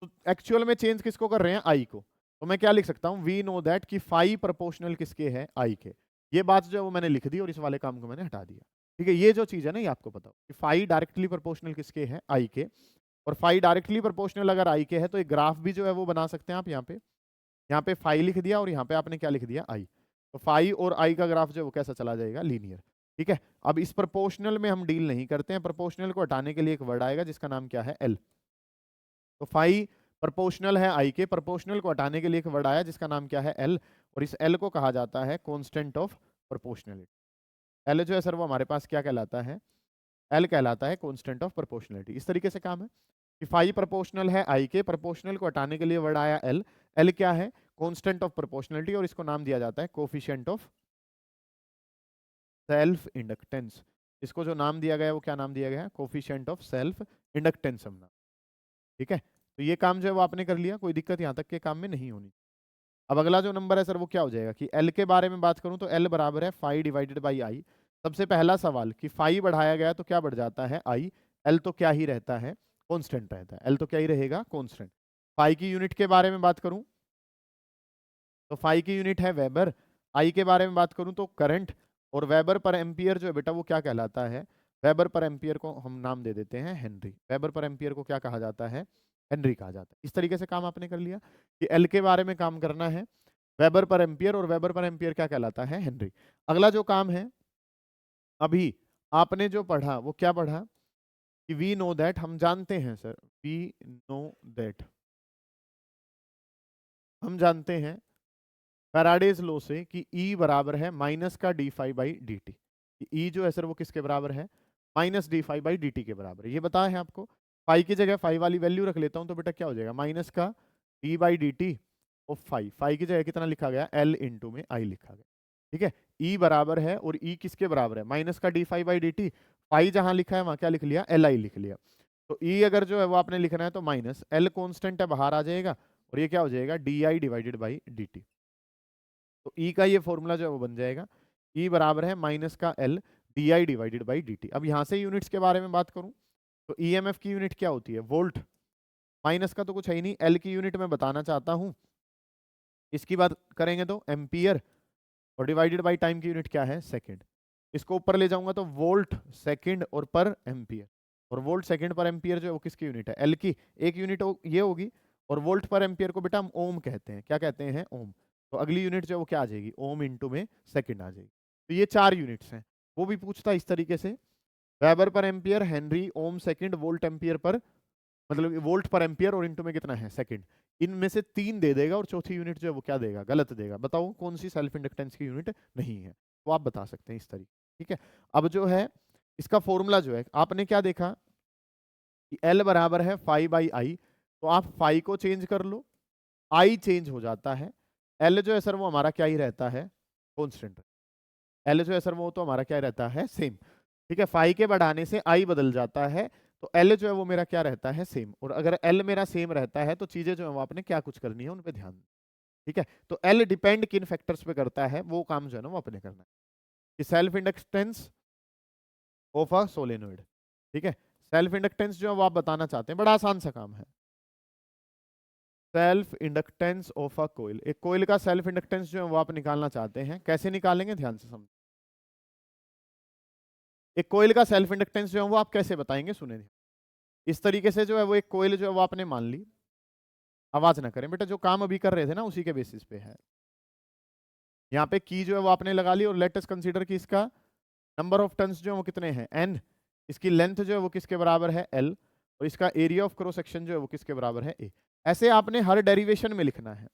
तो एक्चुअल में चेंज किसको कर रहे हैं, आई को। तो मैं क्या लिख सकता हूं, वी नो दैट कि फाई प्रोपोर्शनल किसके है, आई के। ये बात जो है वो मैंने लिख दी और इस वाले काम को मैंने हटा दिया। ठीक है, ये जो चीज है ना ये आपको पता हो कि फाई डायरेक्टली प्रोपोर्शनल किसके है, आई के। और फाई डायरेक्टली प्रोपोर्शनल अगर आई के है तो एक ग्राफ भी जो है वो बना सकते हैं आप। यहाँ पे फाई लिख दिया और यहाँ पे आपने क्या लिख दिया, आई। तो फाई और आई का ग्राफ जो है वो कैसा चला जाएगा, लीनियर। ठीक है, अब इस प्रोपोर्शनल में हम डील नहीं करते हैं। प्रोपोर्शनल को हटाने के लिए एक वर्ड आएगा जिसका नाम क्या है, एल। तो फाई प्रोपोर्शनल है आई के, प्रोपोर्शनल को हटाने के लिए एक वर्ड आया जिसका नाम क्या है, एल। और इस एल को कहा जाता है कांस्टेंट ऑफ प्रोपोर्शनलिटी। एल जो है सर वो हमारे पास क्या कहलाता है, एल कहलाता है कांस्टेंट ऑफ प्रोपोर्शनलिटी। इस तरीके से काम है कि फाई प्रोपोर्शनल है आई के, प्रोपोर्शनल को हटाने के लिए वर्ड आया एल। एल क्या है, कांस्टेंट ऑफ प्रोपोर्शनलिटी, और इसको नाम दिया जाता है कोफिशिएंट ऑफ सेल्फ इंडक्टेंस। इसको जो नाम दिया गया है वो क्या नाम दिया गया है, कोफिशिएंट ऑफ सेल्फ इंडक्टेंस हम नाम। ठीक है, तो ये काम जो है वो आपने कर लिया, कोई दिक्कत यहाँ तक के काम में नहीं होनी। अब अगला जो नंबर है सर वो क्या हो जाएगा कि एल के बारे में बात करूं तो एल बराबर है फाई डिवाइडेड बाई आई। सबसे पहला सवाल कि फाई बढ़ाया गया तो क्या बढ़ जाता है, आई। एल तो क्या ही रहता है, कांस्टेंट रहता है। एल तो क्या ही रहेगा, कांस्टेंट। फाई की यूनिट के बारे में बात करूं तो फाई की यूनिट है वेबर। आई के बारे में बात करूं तो करंट। और वेबर पर एम्पियर जो है बेटा वो क्या कहलाता है, वेबर पर एम्पियर को हम नाम दे देते हैं हेनरी। वेबर पर एम्पियर को क्या कहा जाता है, हेनरी कहा जाता है। इस तरीके से काम आपने कर लिया कि एल के बारे में काम करना है, वेबर पर एम्पियर, और वेबर पर एम्पियर क्या कहलाता है, हेनरी। अगला जो काम है अभी आपने जो पढ़ा वो क्या पढ़ा कि वी नो दैट, हम जानते हैं सर, वी नो दैट, हम जानते हैं फैराडेज लॉ से कि E बराबर है माइनस का D phi by D t. E जो है सर वो किसके बराबर है, minus D phi by D T के बराबर है। ये बताया है आपको। फाई की जगह फाई वाली वैल्यू रख लेता हूं तो बेटा क्या हो जाएगा, माइनस का डी बाई डी टी और फाई। फाई की जगह कितना लिखा गया, एल इंटू में आई लिखा गया। ठीक है, ई बराबर है, और ई किसके बराबर है, माइनस का D phi by D T. Phi जहां लिखा है वहां क्या लिख लिया, एल आई लिख लिया। तो ई अगर जो है वो आपने लिखना है तो माइनस एल कॉन्स्टेंट है बाहर आ जाएगा, और ये क्या हो जाएगा, D I divided by D t. तो ई का ये फॉर्मूला जो है वो बन जाएगा, ई बराबर है माइनस का L D I divided by D T. अब यहाँ से यूनिट्स के बारे में बात करूं तो ईएमएफ की यूनिट क्या होती है? वोल्ट। माइनस का तो कुछ है ही नहीं, एल की यूनिट मैं बताना चाहता हूं, इसकी बात करेंगे तो एम्पियर, और डिवाइडेड बाय टाइम की यूनिट क्या है? सेकंड। इसको ऊपर ले जाऊंगा तो वोल्ट सेकंड और पर एम्पियर, और वोल्ट सेकंड पर एम्पियर जो है वो किसकी यूनिट है? एल की। एक यूनिट ये होगी, और वोल्ट पर एम्पियर को बेटा हम ओम कहते हैं। क्या कहते हैं? ओम। तो अगली यूनिट जो है वो क्या आ जाएगी? ओम इंटू में सेकंड आ जाएगी। तो ये 4 यूनिट्स हैं। वो भी पूछता इस तरीके से, वेबर पर एम्पियर, हेनरी, ओम सेकंड, वोल्ट एम्पियर पर, मतलब वोल्ट पर एम्पियर, और इंटू में कितना है? सेकंड। इनमें से 3 दे देगा, और चौथी यूनिट जो है वो क्या देगा? गलत देगा। बताओ कौन सी सेल्फ इंडक्टेंस की यूनिट नहीं है? वो आप बता सकते हैं इस तरीके। ठीक है, अब जो है इसका फॉर्मूला जो है, आपने क्या देखा कि L बराबर है फाई बाई आई, तो आप फाई को चेंज कर लो, आई चेंज हो जाता है, L जो है सर वो हमारा क्या ही रहता है? कॉन्स्टेंट। L जो है सर वो तो हमारा क्या रहता है? सेम। ठीक है, फाई के बढ़ाने से आई बदल जाता है, तो L जो है वो मेरा क्या रहता है? सेम। और अगर L मेरा सेम रहता है तो चीजें जो है वो आपने क्या कुछ करनी है उन पे ध्यान। ठीक है, तो L डिपेंड किन फैक्टर्स पे करता है, वो काम जो है ना वो अपने करना है, कि self inductance of a solenoid. ठीक है, सेल्फ इंडक्टेंस जो है वो आप बताना चाहते हैं, बड़ा आसान सा काम है। Self inductance of a coil, एक कोइल का सेल्फ इंडक्टेंस जो है वो आप निकालना चाहते हैं, कैसे निकालेंगे? ध्यान से समझ। एक कोइल का सेल्फ इंडक्टेंस जो है वो आप कैसे बताएंगे? सुने ध्यान। इस तरीके से जो है वो एक कोइल जो है वो आपने मान ली, आवाज ना करें बेटा, जो काम अभी कर रहे थे ना उसी के बेसिस पे है। यहाँ पे की जो है वो आपने लगा ली, और लेटेस्ट कंसीडर कि इसका नंबर ऑफ टन्स जो है वो कितने हैं? n। इसकी लेंथ जो है वो किसके बराबर है? l। और इसका एरिया ऑफ क्रॉस सेक्शन जो है वो किसके बराबर है? a। ऐसे आपने हर डेरिवेशन में लिखना है।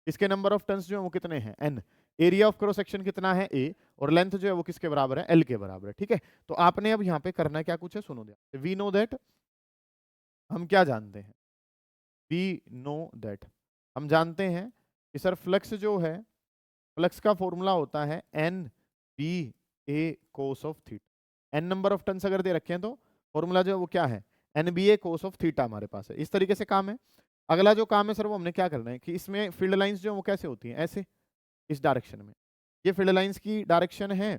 इसके नंबर ऑफ टन्स जो है वो कितने हैं? n। Area of cross section कितना है? a। और लेंथ जो है वो किसके बराबर है? l के बराबर है। ठीक है, तो आपने अब यहाँ पे करना क्या कुछ है, सुनो ध्यान। वी नो दैट, हम क्या जानते हैं? वी नो दैट, हम जानते हैं कि सर फ्लक्स जो है, फ्लक्स का फॉर्मूला होता है N B A cos of theta. N number of turns अगर दे रखे हैं तो फॉर्मूला जो है वो क्या है? N B A cos of theta हमारे पास है। इस तरीके से काम है। अगला जो काम है सर वो हमने क्या करना है कि इसमें फील्ड लाइंस जो है वो कैसे होती हैं? ऐसे, इस डायरेक्शन में। ये फील्ड लाइंस की डायरेक्शन है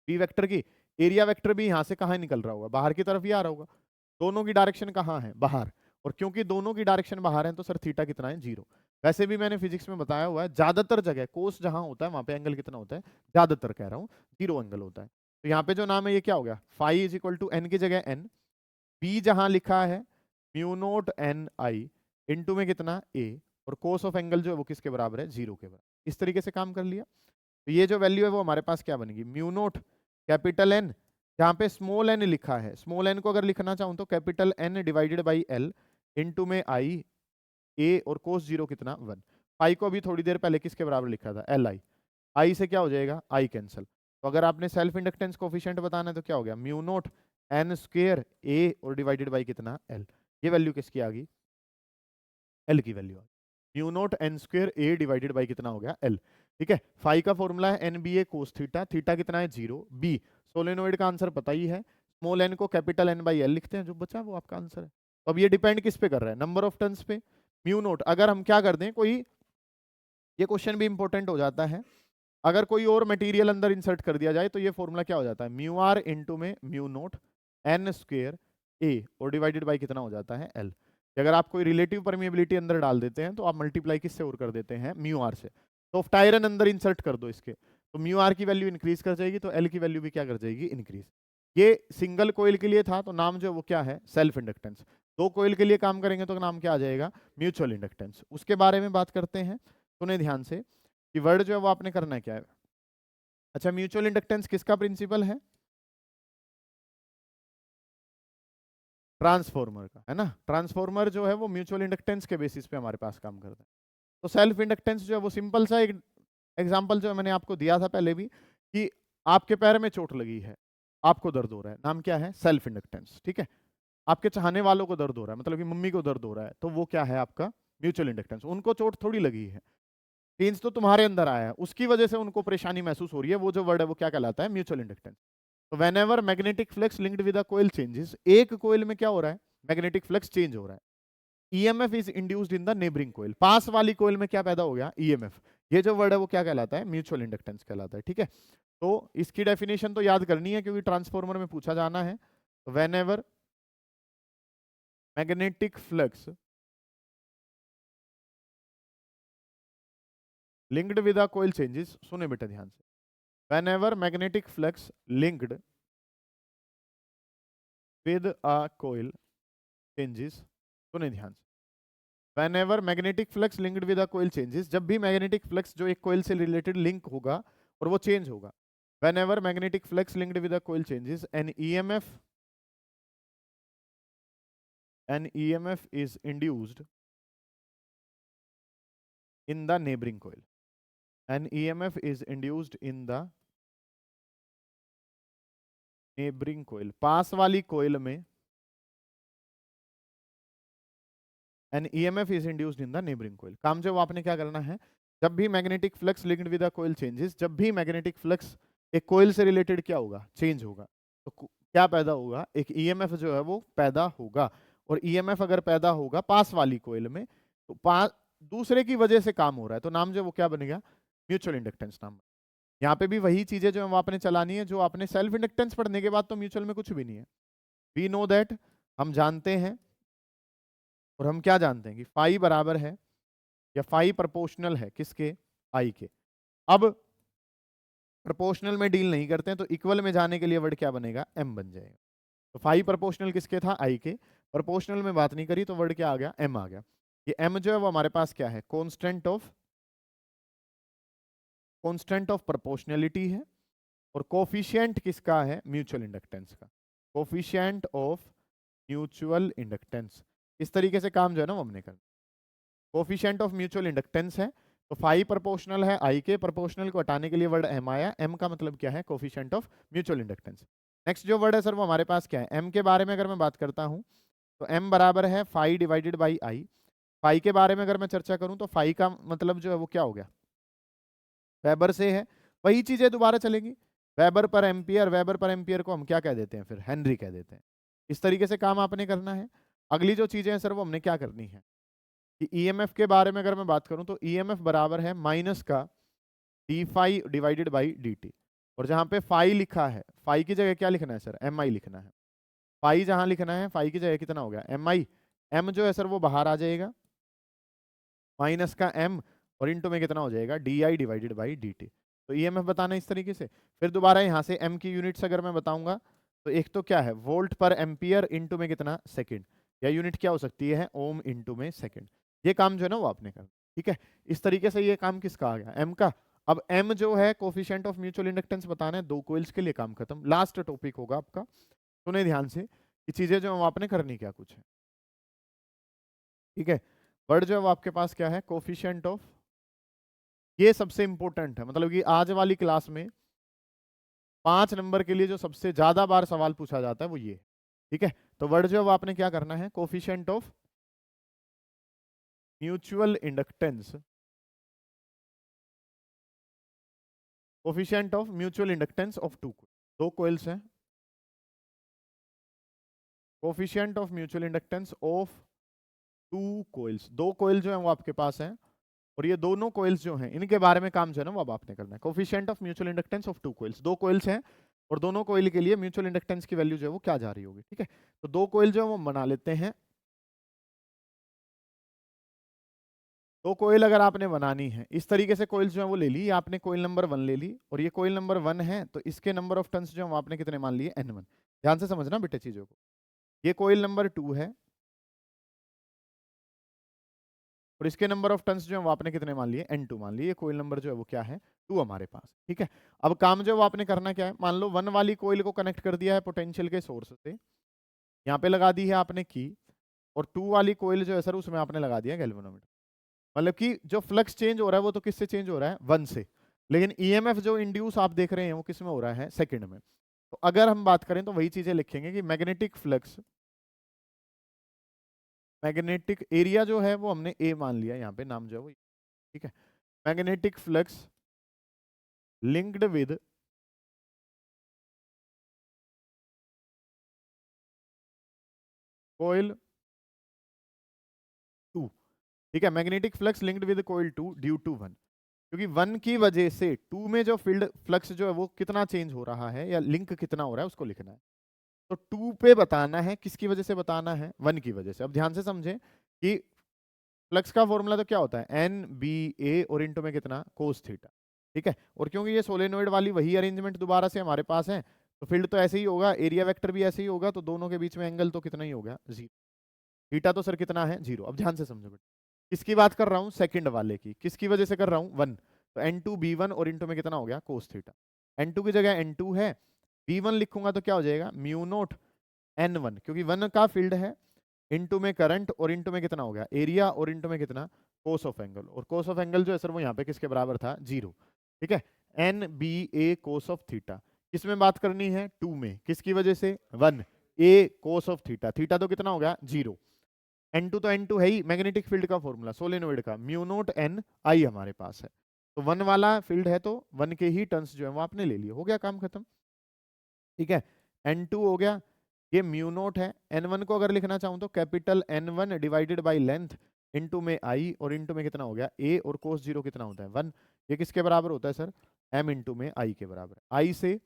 बी वेक्टर की। एरिया वेक्टर भी यहाँ से कहाँ निकल रहा होगा? बाहर की तरफ ही आ रहा होगा। दोनों की डायरेक्शन कहाँ है? बाहर। और क्योंकि दोनों की डायरेक्शन बाहर है तो सर थीटा कितना है? 0। वैसे भी मैंने फिजिक्स में बताया हुआ है, ज्यादातर जगह कोस जहां होता है वहां पे एंगल कितना होता है? ज्यादातर कह रहा हूँ 0 एंगल होता है। तो यहाँ पे जो नाम है ये क्या हो गया? Phi is equal to N की जगह एन, बी जहां लिखा है mu naught N I, into में कितना? ए। और कोस ऑफ एंगल जो है वो किसके बराबर है? 0 के बराबर। इस तरीके से काम कर लिया। तो ये जो वैल्यू है वो हमारे पास क्या बनेगी? म्यू नोट कैपिटल एन, जहाँ पे स्मॉल एन लिखा है, स्मॉल एन को अगर लिखना चाहूँ तो capital N divided by L, into में आई, ए, और कोस 0 कितना? 1। पाई को अभी थोड़ी देर पहले किसके बराबर लिखा था? L I. आई से क्या हो जाएगा? I cancel. तो अगर आपने सेल्फ इंडक्टेंस कोफिशिएंट बताना है तो क्या हो गया? Mu naught N square A, और डिवाइडेड बाई कितना? एल। ये वैल्यू किसकी आ गई? एल की वैल्यू आ गई। Mu naught N square A divided by कितना हो गया? एल। ठीक है, फाई का फॉर्मूला है N B A cos theta, theta कितना है? 0। बी सोलेनोइड का आंसर पता ही है, स्मॉल एन को कैपिटल एन बाई एल लिखते हैं, जो बचा वो आपका आंसर है। तो अब ये डिपेंड किस पे कर रहा है? नंबर ऑफ टर्न्स पे। म्यू नोट अगर हम क्या कर दें, कोई ये क्वेश्चन भी इंपॉर्टेंट हो जाता है, अगर कोई और मटेरियल अंदर इंसर्ट कर दिया जाए तो ये फॉर्मूला क्या हो जाता है? म्यू आर इंटू में mu naught N square A, और डिवाइडेड बाई कितना हो जाता है? एल। अगर आप कोई रिलेटिव परमिएबिलिटी अंदर डाल देते हैं तो आप मल्टीप्लाई किससे और कर देते हैं? म्यू आर से। सॉफ्ट आयरन अंदर इंसर्ट कर दो इसके, तो म्यू आर की वैल्यू इंक्रीज कर जाएगी, तो एल की वैल्यू भी क्या कर जाएगी? इंक्रीज। ये सिंगल कोयल के लिए था, तो नाम जो है वो क्या है? Self inductance. दो कोयल के लिए काम करेंगे तो नाम क्या आ जाएगा? Mutual inductance. उसके बारे में बात करते हैं, सुने ध्यान से कि वर्ड जो है वो आपने करना क्या है। अच्छा, म्यूचुअल इंडक्टेंस किसका प्रिंसिपल है? ट्रांसफॉर्मर का, है ना। ट्रांसफॉर्मर जो है वो म्यूचुअल इंडक्टेंस के बेसिस पे हमारे पास काम करता है। तो सेल्फ इंडक्टेंस जो है वो सिंपल सा एक एग्जांपल जो है मैंने आपको दिया था पहले भी, कि आपके पैर में चोट लगी है, आपको दर्द हो रहा है, नाम क्या है? Self inductance. ठीक है, आपके चाहने वालों को दर्द हो रहा है, मतलब कि मम्मी को दर्द हो रहा है, तो वो क्या है? आपका म्यूचुअल इंडक्टेंस। उनको चोट थोड़ी लगी है, चेंज तो तुम्हारे अंदर आया है, उसकी वजह से उनको परेशानी महसूस हो रही है, वो जो वर्ड है वो क्या कहलाता है? Mutual inductance. तो whenever magnetic flux linked with a coil changes, एक कोइल में क्या हो रहा है? मैग्नेटिक फ्लक्स चेंज हो रहा है। EMF is induced in the neighbouring coil, पास वाली कोइल में क्या पैदा हो गया? ईएमएफ। ये जो वर्ड है वो क्या कहलाता है? म्यूचुअल इंडक्टेंस कहलाता है। ठीक है, तो इसकी डेफिनेशन तो याद करनी है क्योंकि ट्रांसफॉर्मर में पूछा जाना है। तो whenever magnetic flux linked with a coil changes, सुने बेटा ध्यान से, whenever magnetic flux linked with a coil changes, सुने ध्यान से, whenever magnetic flux linked with a coil changes, जब भी मैग्नेटिक फ्लक्स जो एक कोयल से रिलेटेड लिंक होगा और वो चेंज होगा, whenever magnetic flux linked with a coil changes, an EMF is induced in the neighboring coil. An EMF is induced in the neighboring coil. पास वाली कोयल में an EMF is induced in the neighbouring coil. काम जो आपने क्या करना है, जब भी magnetic flux linked with a coil changes, जब भी मैग्नेटिक फ्लक्स एक कोयल से रिलेटेड क्या होगा, चेंज होगा, तो क्या पैदा होगा, एक ईएमएफ जो है वो पैदा होगा। और ईएमएफ अगर पैदा होगा पास वाली कोयल में, तो दूसरे की वजह से काम हो रहा है, तो नाम जो वो क्या बनेगा, म्यूचुअल इंडक्टेंस नाम। यहाँ पे भी वही चीजें जो है आपने चलानी है जो आपने सेल्फ इंडक्टेंस पढ़ने के बाद, तो म्यूचुअल में कुछ भी नहीं है। वी नो दैट, हम जानते हैं, और हम क्या जानते हैं कि फाई बराबर है या फाई प्रोपोर्शनल है किसके, आई के। अब प्रोपोर्शनल में डील नहीं करते हैं, तो इक्वल में जाने के लिए वर्ड क्या बनेगा, एम बन जाएगा। तो फाई प्रोपोर्शनल किसके था, आई के। प्रोपोर्शनल में बात नहीं करी तो वर्ड क्या आ गया, एम आ गया। ये एम जो है वो हमारे पास क्या है, कांस्टेंट ऑफ प्रोपोर्शनलिटी है, और कोफिशिएंट किसका है, म्यूचुअल इंडक्टेंस का। कोफिशिएंट ऑफ म्यूचुअल इंडक्टेंस, इस तरीके से काम जो है ना वो हमने करना। कोफिशिएंट ऑफ म्यूचुअल इंडक्टेंस है, तो फाई प्रोपोर्शनल है आई के, प्रोपोर्शनल को हटाने के लिए वर्ड एम आया, एम का मतलब क्या है, coefficient of mutual inductance. Next जो वर्ड है सर वो हमारे पास क्या है, एम के बारे में अगर मैं बात करता हूं, तो एम बराबर है phi divided by I. Phi के बारे में अगर मैं चर्चा करूं, तो फाई का मतलब जो है वो क्या हो गया, वेबर से है। वही चीजें दोबारा चलेंगी, वेबर पर एम्पियर, वेबर पर एम्पियर को हम क्या कह देते हैं, फिर हेनरी कह देते हैं। इस तरीके से काम आपने करना है। अगली जो चीजें हैं सर वो हमने क्या करनी है, कि ईएमएफ के बारे में अगर मैं बात करूं, तो ईएमएफ बराबर है माइनस का D phi divided by D T. और जहां पे फाई लिखा है, फाई की जगह क्या लिखना है सर, एम आई लिखना है। फाई जहां लिखना है, फाई की जगह कितना हो गया, एम आई। एम जो है सर वो बाहर आ जाएगा, माइनस का एम, और इंटू में कितना हो जाएगा, D I divided by D t. तो ईएमएफ बताना इस तरीके से। फिर दोबारा यहाँ से एम की यूनिट्स अगर मैं बताऊंगा, तो एक तो क्या है, वोल्ट पर एम्पियर, इंटू में कितना, सेकेंड, या यूनिट क्या हो सकती है, ओम, इंटू में सेकेंड। ये काम जो है ना वो आपने करना, ठीक है। इस तरीके से ये काम किसका आ गया, एम का। अब एम जो है कोफिशिएंट ऑफ म्यूचुअल इंडक्टेंस बताना है, दो कोइल्स के लिए काम खत्म। लास्ट टॉपिक होगा आपका, सुने ध्यान से कि चीजें जो आपने करनी क्या कुछ है, ठीक है। वर्ड जो है वो आपके पास क्या है, कोफिशिएंट ऑफ, ये सबसे इंपॉर्टेंट है, मतलब कि आज वाली क्लास में 5 नंबर के लिए जो सबसे ज्यादा बार सवाल पूछा जाता है वो ये, ठीक है। तो वर्ड जो है वो आपने क्या करना है, coefficient of mutual inductance, coefficient of mutual inductance of दो कोइल्स हैं, coefficient of mutual inductance of two coils, दो कोइल जो है वो आपके पास हैं, और ये दोनों कोइल्स जो हैं इनके बारे में काम जो है ना वो अब आपने करना है। Coefficient of mutual inductance of two coils, दो कोइल्स हैं और दोनों कोइल के लिए म्यूचुअल इंडक्टेंस की वैल्यू जो है वो क्या जा रही होगी, ठीक है। तो दो कोइल जो है वो बना लेते हैं। दो कोइल अगर आपने बनानी है, इस तरीके से कोइल्स जो है वो ले ली, आपने कोइल नंबर 1 ले ली, और ये कोइल नंबर 1 है, तो इसके नंबर ऑफ टर्न्स जो है आपने कितने मान लिए, N1। ध्यान से समझना बेटे चीजों को। ये कोइल नंबर 2 है, और इसके नंबर ऑफ टर्न्स जो है वो आपने कितने मान लिए, N2 मान लिए। ये कोइल नंबर जो है वो क्या है, 2 हमारे पास, ठीक है। अब काम जो है वो आपने करना क्या है, मान लो 1 वाली कोइल को कनेक्ट कर दिया है पोटेंशियल के सोर्स से, यहाँ पे लगा दी है आपने की, और 2 वाली कोइल जो है सर उसमें आपने लगा दिया गैल्वेनोमीटर। मतलब कि जो फ्लक्स चेंज हो रहा है वो तो किससे चेंज हो रहा है, 1 से, लेकिन ईएमएफ जो इंड्यूस आप देख रहे हैं वो किस में हो रहा है, सेकंड में। तो अगर हम बात करें तो वही चीजें लिखेंगे कि मैग्नेटिक फ्लक्स, मैग्नेटिक एरिया जो है वो हमने ए मान लिया, यहाँ पे नाम जो है वो, ठीक है। Magnetic flux linked with coil 2, ठीक है। Magnetic flux linked with coil 2 due to 1, क्योंकि 1 की वजह से 2 में जो फील्ड फ्लक्स जो है वो कितना चेंज हो रहा है या लिंक कितना हो रहा है उसको लिखना है। तो 2 पे बताना है, किसकी वजह से बताना है, 1 की वजह से। अब ध्यान से समझें कि फ्लक्स का फॉर्मूला तो क्या होता है, एन बी ए और इंटू में कितना, कोस थीटा, ठीक है। और क्योंकि ये सोलेनोइड वाली वही अरेंजमेंट दोबारा से हमारे पास है, तो फील्ड तो ऐसे ही होगा, एरिया वेक्टर भी ऐसे ही होगा, तो दोनों के बीच में एंगल तो कितना ही हो गया, 0। थीटा तो सर कितना है, 0। अब ध्यान से समझो बेटा, किसकी बात कर रहा हूँ, सेकंड वाले की। किसकी वजह से कर रहा हूँ, 1। तो N2B1 और इंटू में कितना हो गया, कोस थीटा। N2 की जगह N2 है, B1 लिखूंगा तो क्या हो जाएगा, म्यू नोट N1, क्योंकि 1 का फील्ड है, इंटू में करंट और इंटू में कितना हो गया, एरिया, और इंटू में कितना, कोस ऑफ एंगल। और कोस ऑफ एंगल जो है सर वो यहाँ पे किसके बराबर था, 0, ठीक है। NBA कोस ऑफ थीटा, किसमें बात करनी है, 2 में, किसकी वजह से, 1, A cos of theta. Theta तो कितना हो गया, 0। N2 तो N2 है ही, मैग्नेटिक फील्ड का फॉर्मूला सोलेनोइड का, म्यू नोट N I हमारे पास है। तो 1 वाला फील्ड है, तो 1 के ही टर्न्स जो है वो आपने ले लिए, हो गया काम खत्म, ठीक है। N2 हो गया, ये म्यू नोट है। N1 को अगर लिखना चाहूं तो capital N1 divided by length into में I, और इंटू में कितना हो गया, A, और कोस 0 कितना होता है, 1। ये किसके बराबर होता है सर, M इंटू में I के बराबर है। I से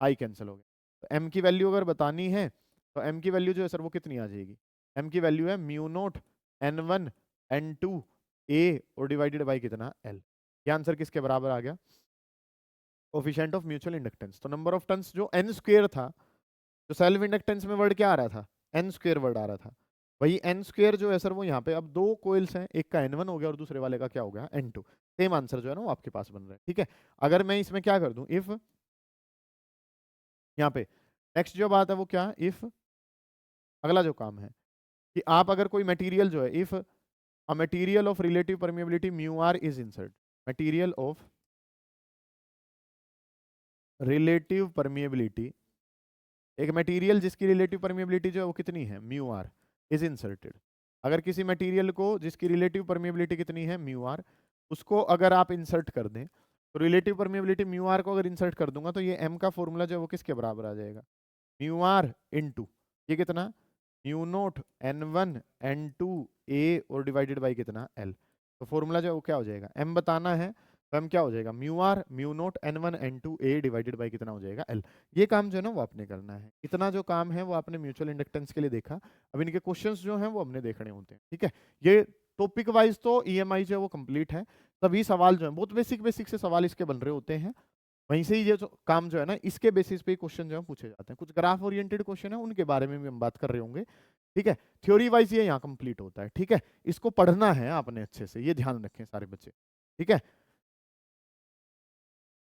I कैंसिल हो गया, तो M की वैल्यू अगर बतानी है तो M की वैल्यू जो है सर वो कितनी आ जाएगी, M की वैल्यू है mu naught N1 N2 A और डिवाइडेड बाई कितना, L। ये आंसर किसके बराबर आ गया, कोफिशिएंट ऑफ म्यूचुअल इंडक्टेंस। तो नंबर ऑफ टर्न्स जो n स्क्वायर था, तो सेल्फ इंडक्टेंस में वर्ड क्या आ रहा था, एन स्क्वायर वर्ड आ रहा था, वही एन स्क्वायर जो है सर वो यहाँ पे, अब 2 कोइल्स हैं, एक का N1 हो गया और दूसरे वाले का क्या हो गया, N2। सेम आंसर जो है ना वो आपके पास बन रहा है, ठीक है। अगर मैं इसमें क्या कर दूं, इफ, यहाँ पे नेक्स्ट जो बात है वो क्या, इफ, अगला जो काम है कि आप अगर कोई मटेरियल जो है, if a material of relative permeability mu R is insert, material of relative permeability, एक मटेरियल जिसकी रिलेटिव परमिएबिलिटी जो है वो कितनी है, म्यू आर, इज इंसर्टेड। अगर किसी मटेरियल को जिसकी रिलेटिव परमिएबिलिटी कितनी है, म्यू आर, उसको अगर आप इंसर्ट कर दें, तो रिलेटिव परमिएबिलिटी म्यू आर को अगर इंसर्ट कर दूंगा तो ये एम का फॉर्मूला जो है वो किसके बराबर आ जाएगा, म्यू आर इंटू ये कितना, mu naught N1 N2 A और डिवाइडेड बाई कितना, L। तो फॉर्मूला जो है वो क्या हो जाएगा, M बताना है तो M क्या हो जाएगा, mu R mu naught N1 N2 A divided by कितना हो जाएगा, L। ये काम जो है ना वो आपने करना है, इतना जो काम है वो आपने म्यूचुअल इंडक्टेंस के लिए देखा। अब इनके क्वेश्चंस जो हैं वो हमने देखने होते हैं, ठीक है। ये टॉपिक वाइज तो EMI जो है वो कंप्लीट है, तभी सवाल जो है बहुत बेसिक बेसिक से सवाल इसके बन रहे होते हैं, वहीं से ही ये जो काम जो है ना इसके बेसिस पे क्वेश्चन जो है पूछे जाते हैं। कुछ ग्राफ ओरिएंटेड क्वेश्चन है उनके बारे में भी हम बात कर रहे होंगे, ठीक है। थ्योरी वाइज ये यहाँ कंप्लीट होता है, ठीक है। इसको पढ़ना है आपने अच्छे से, ये ध्यान रखें सारे बच्चे, ठीक है।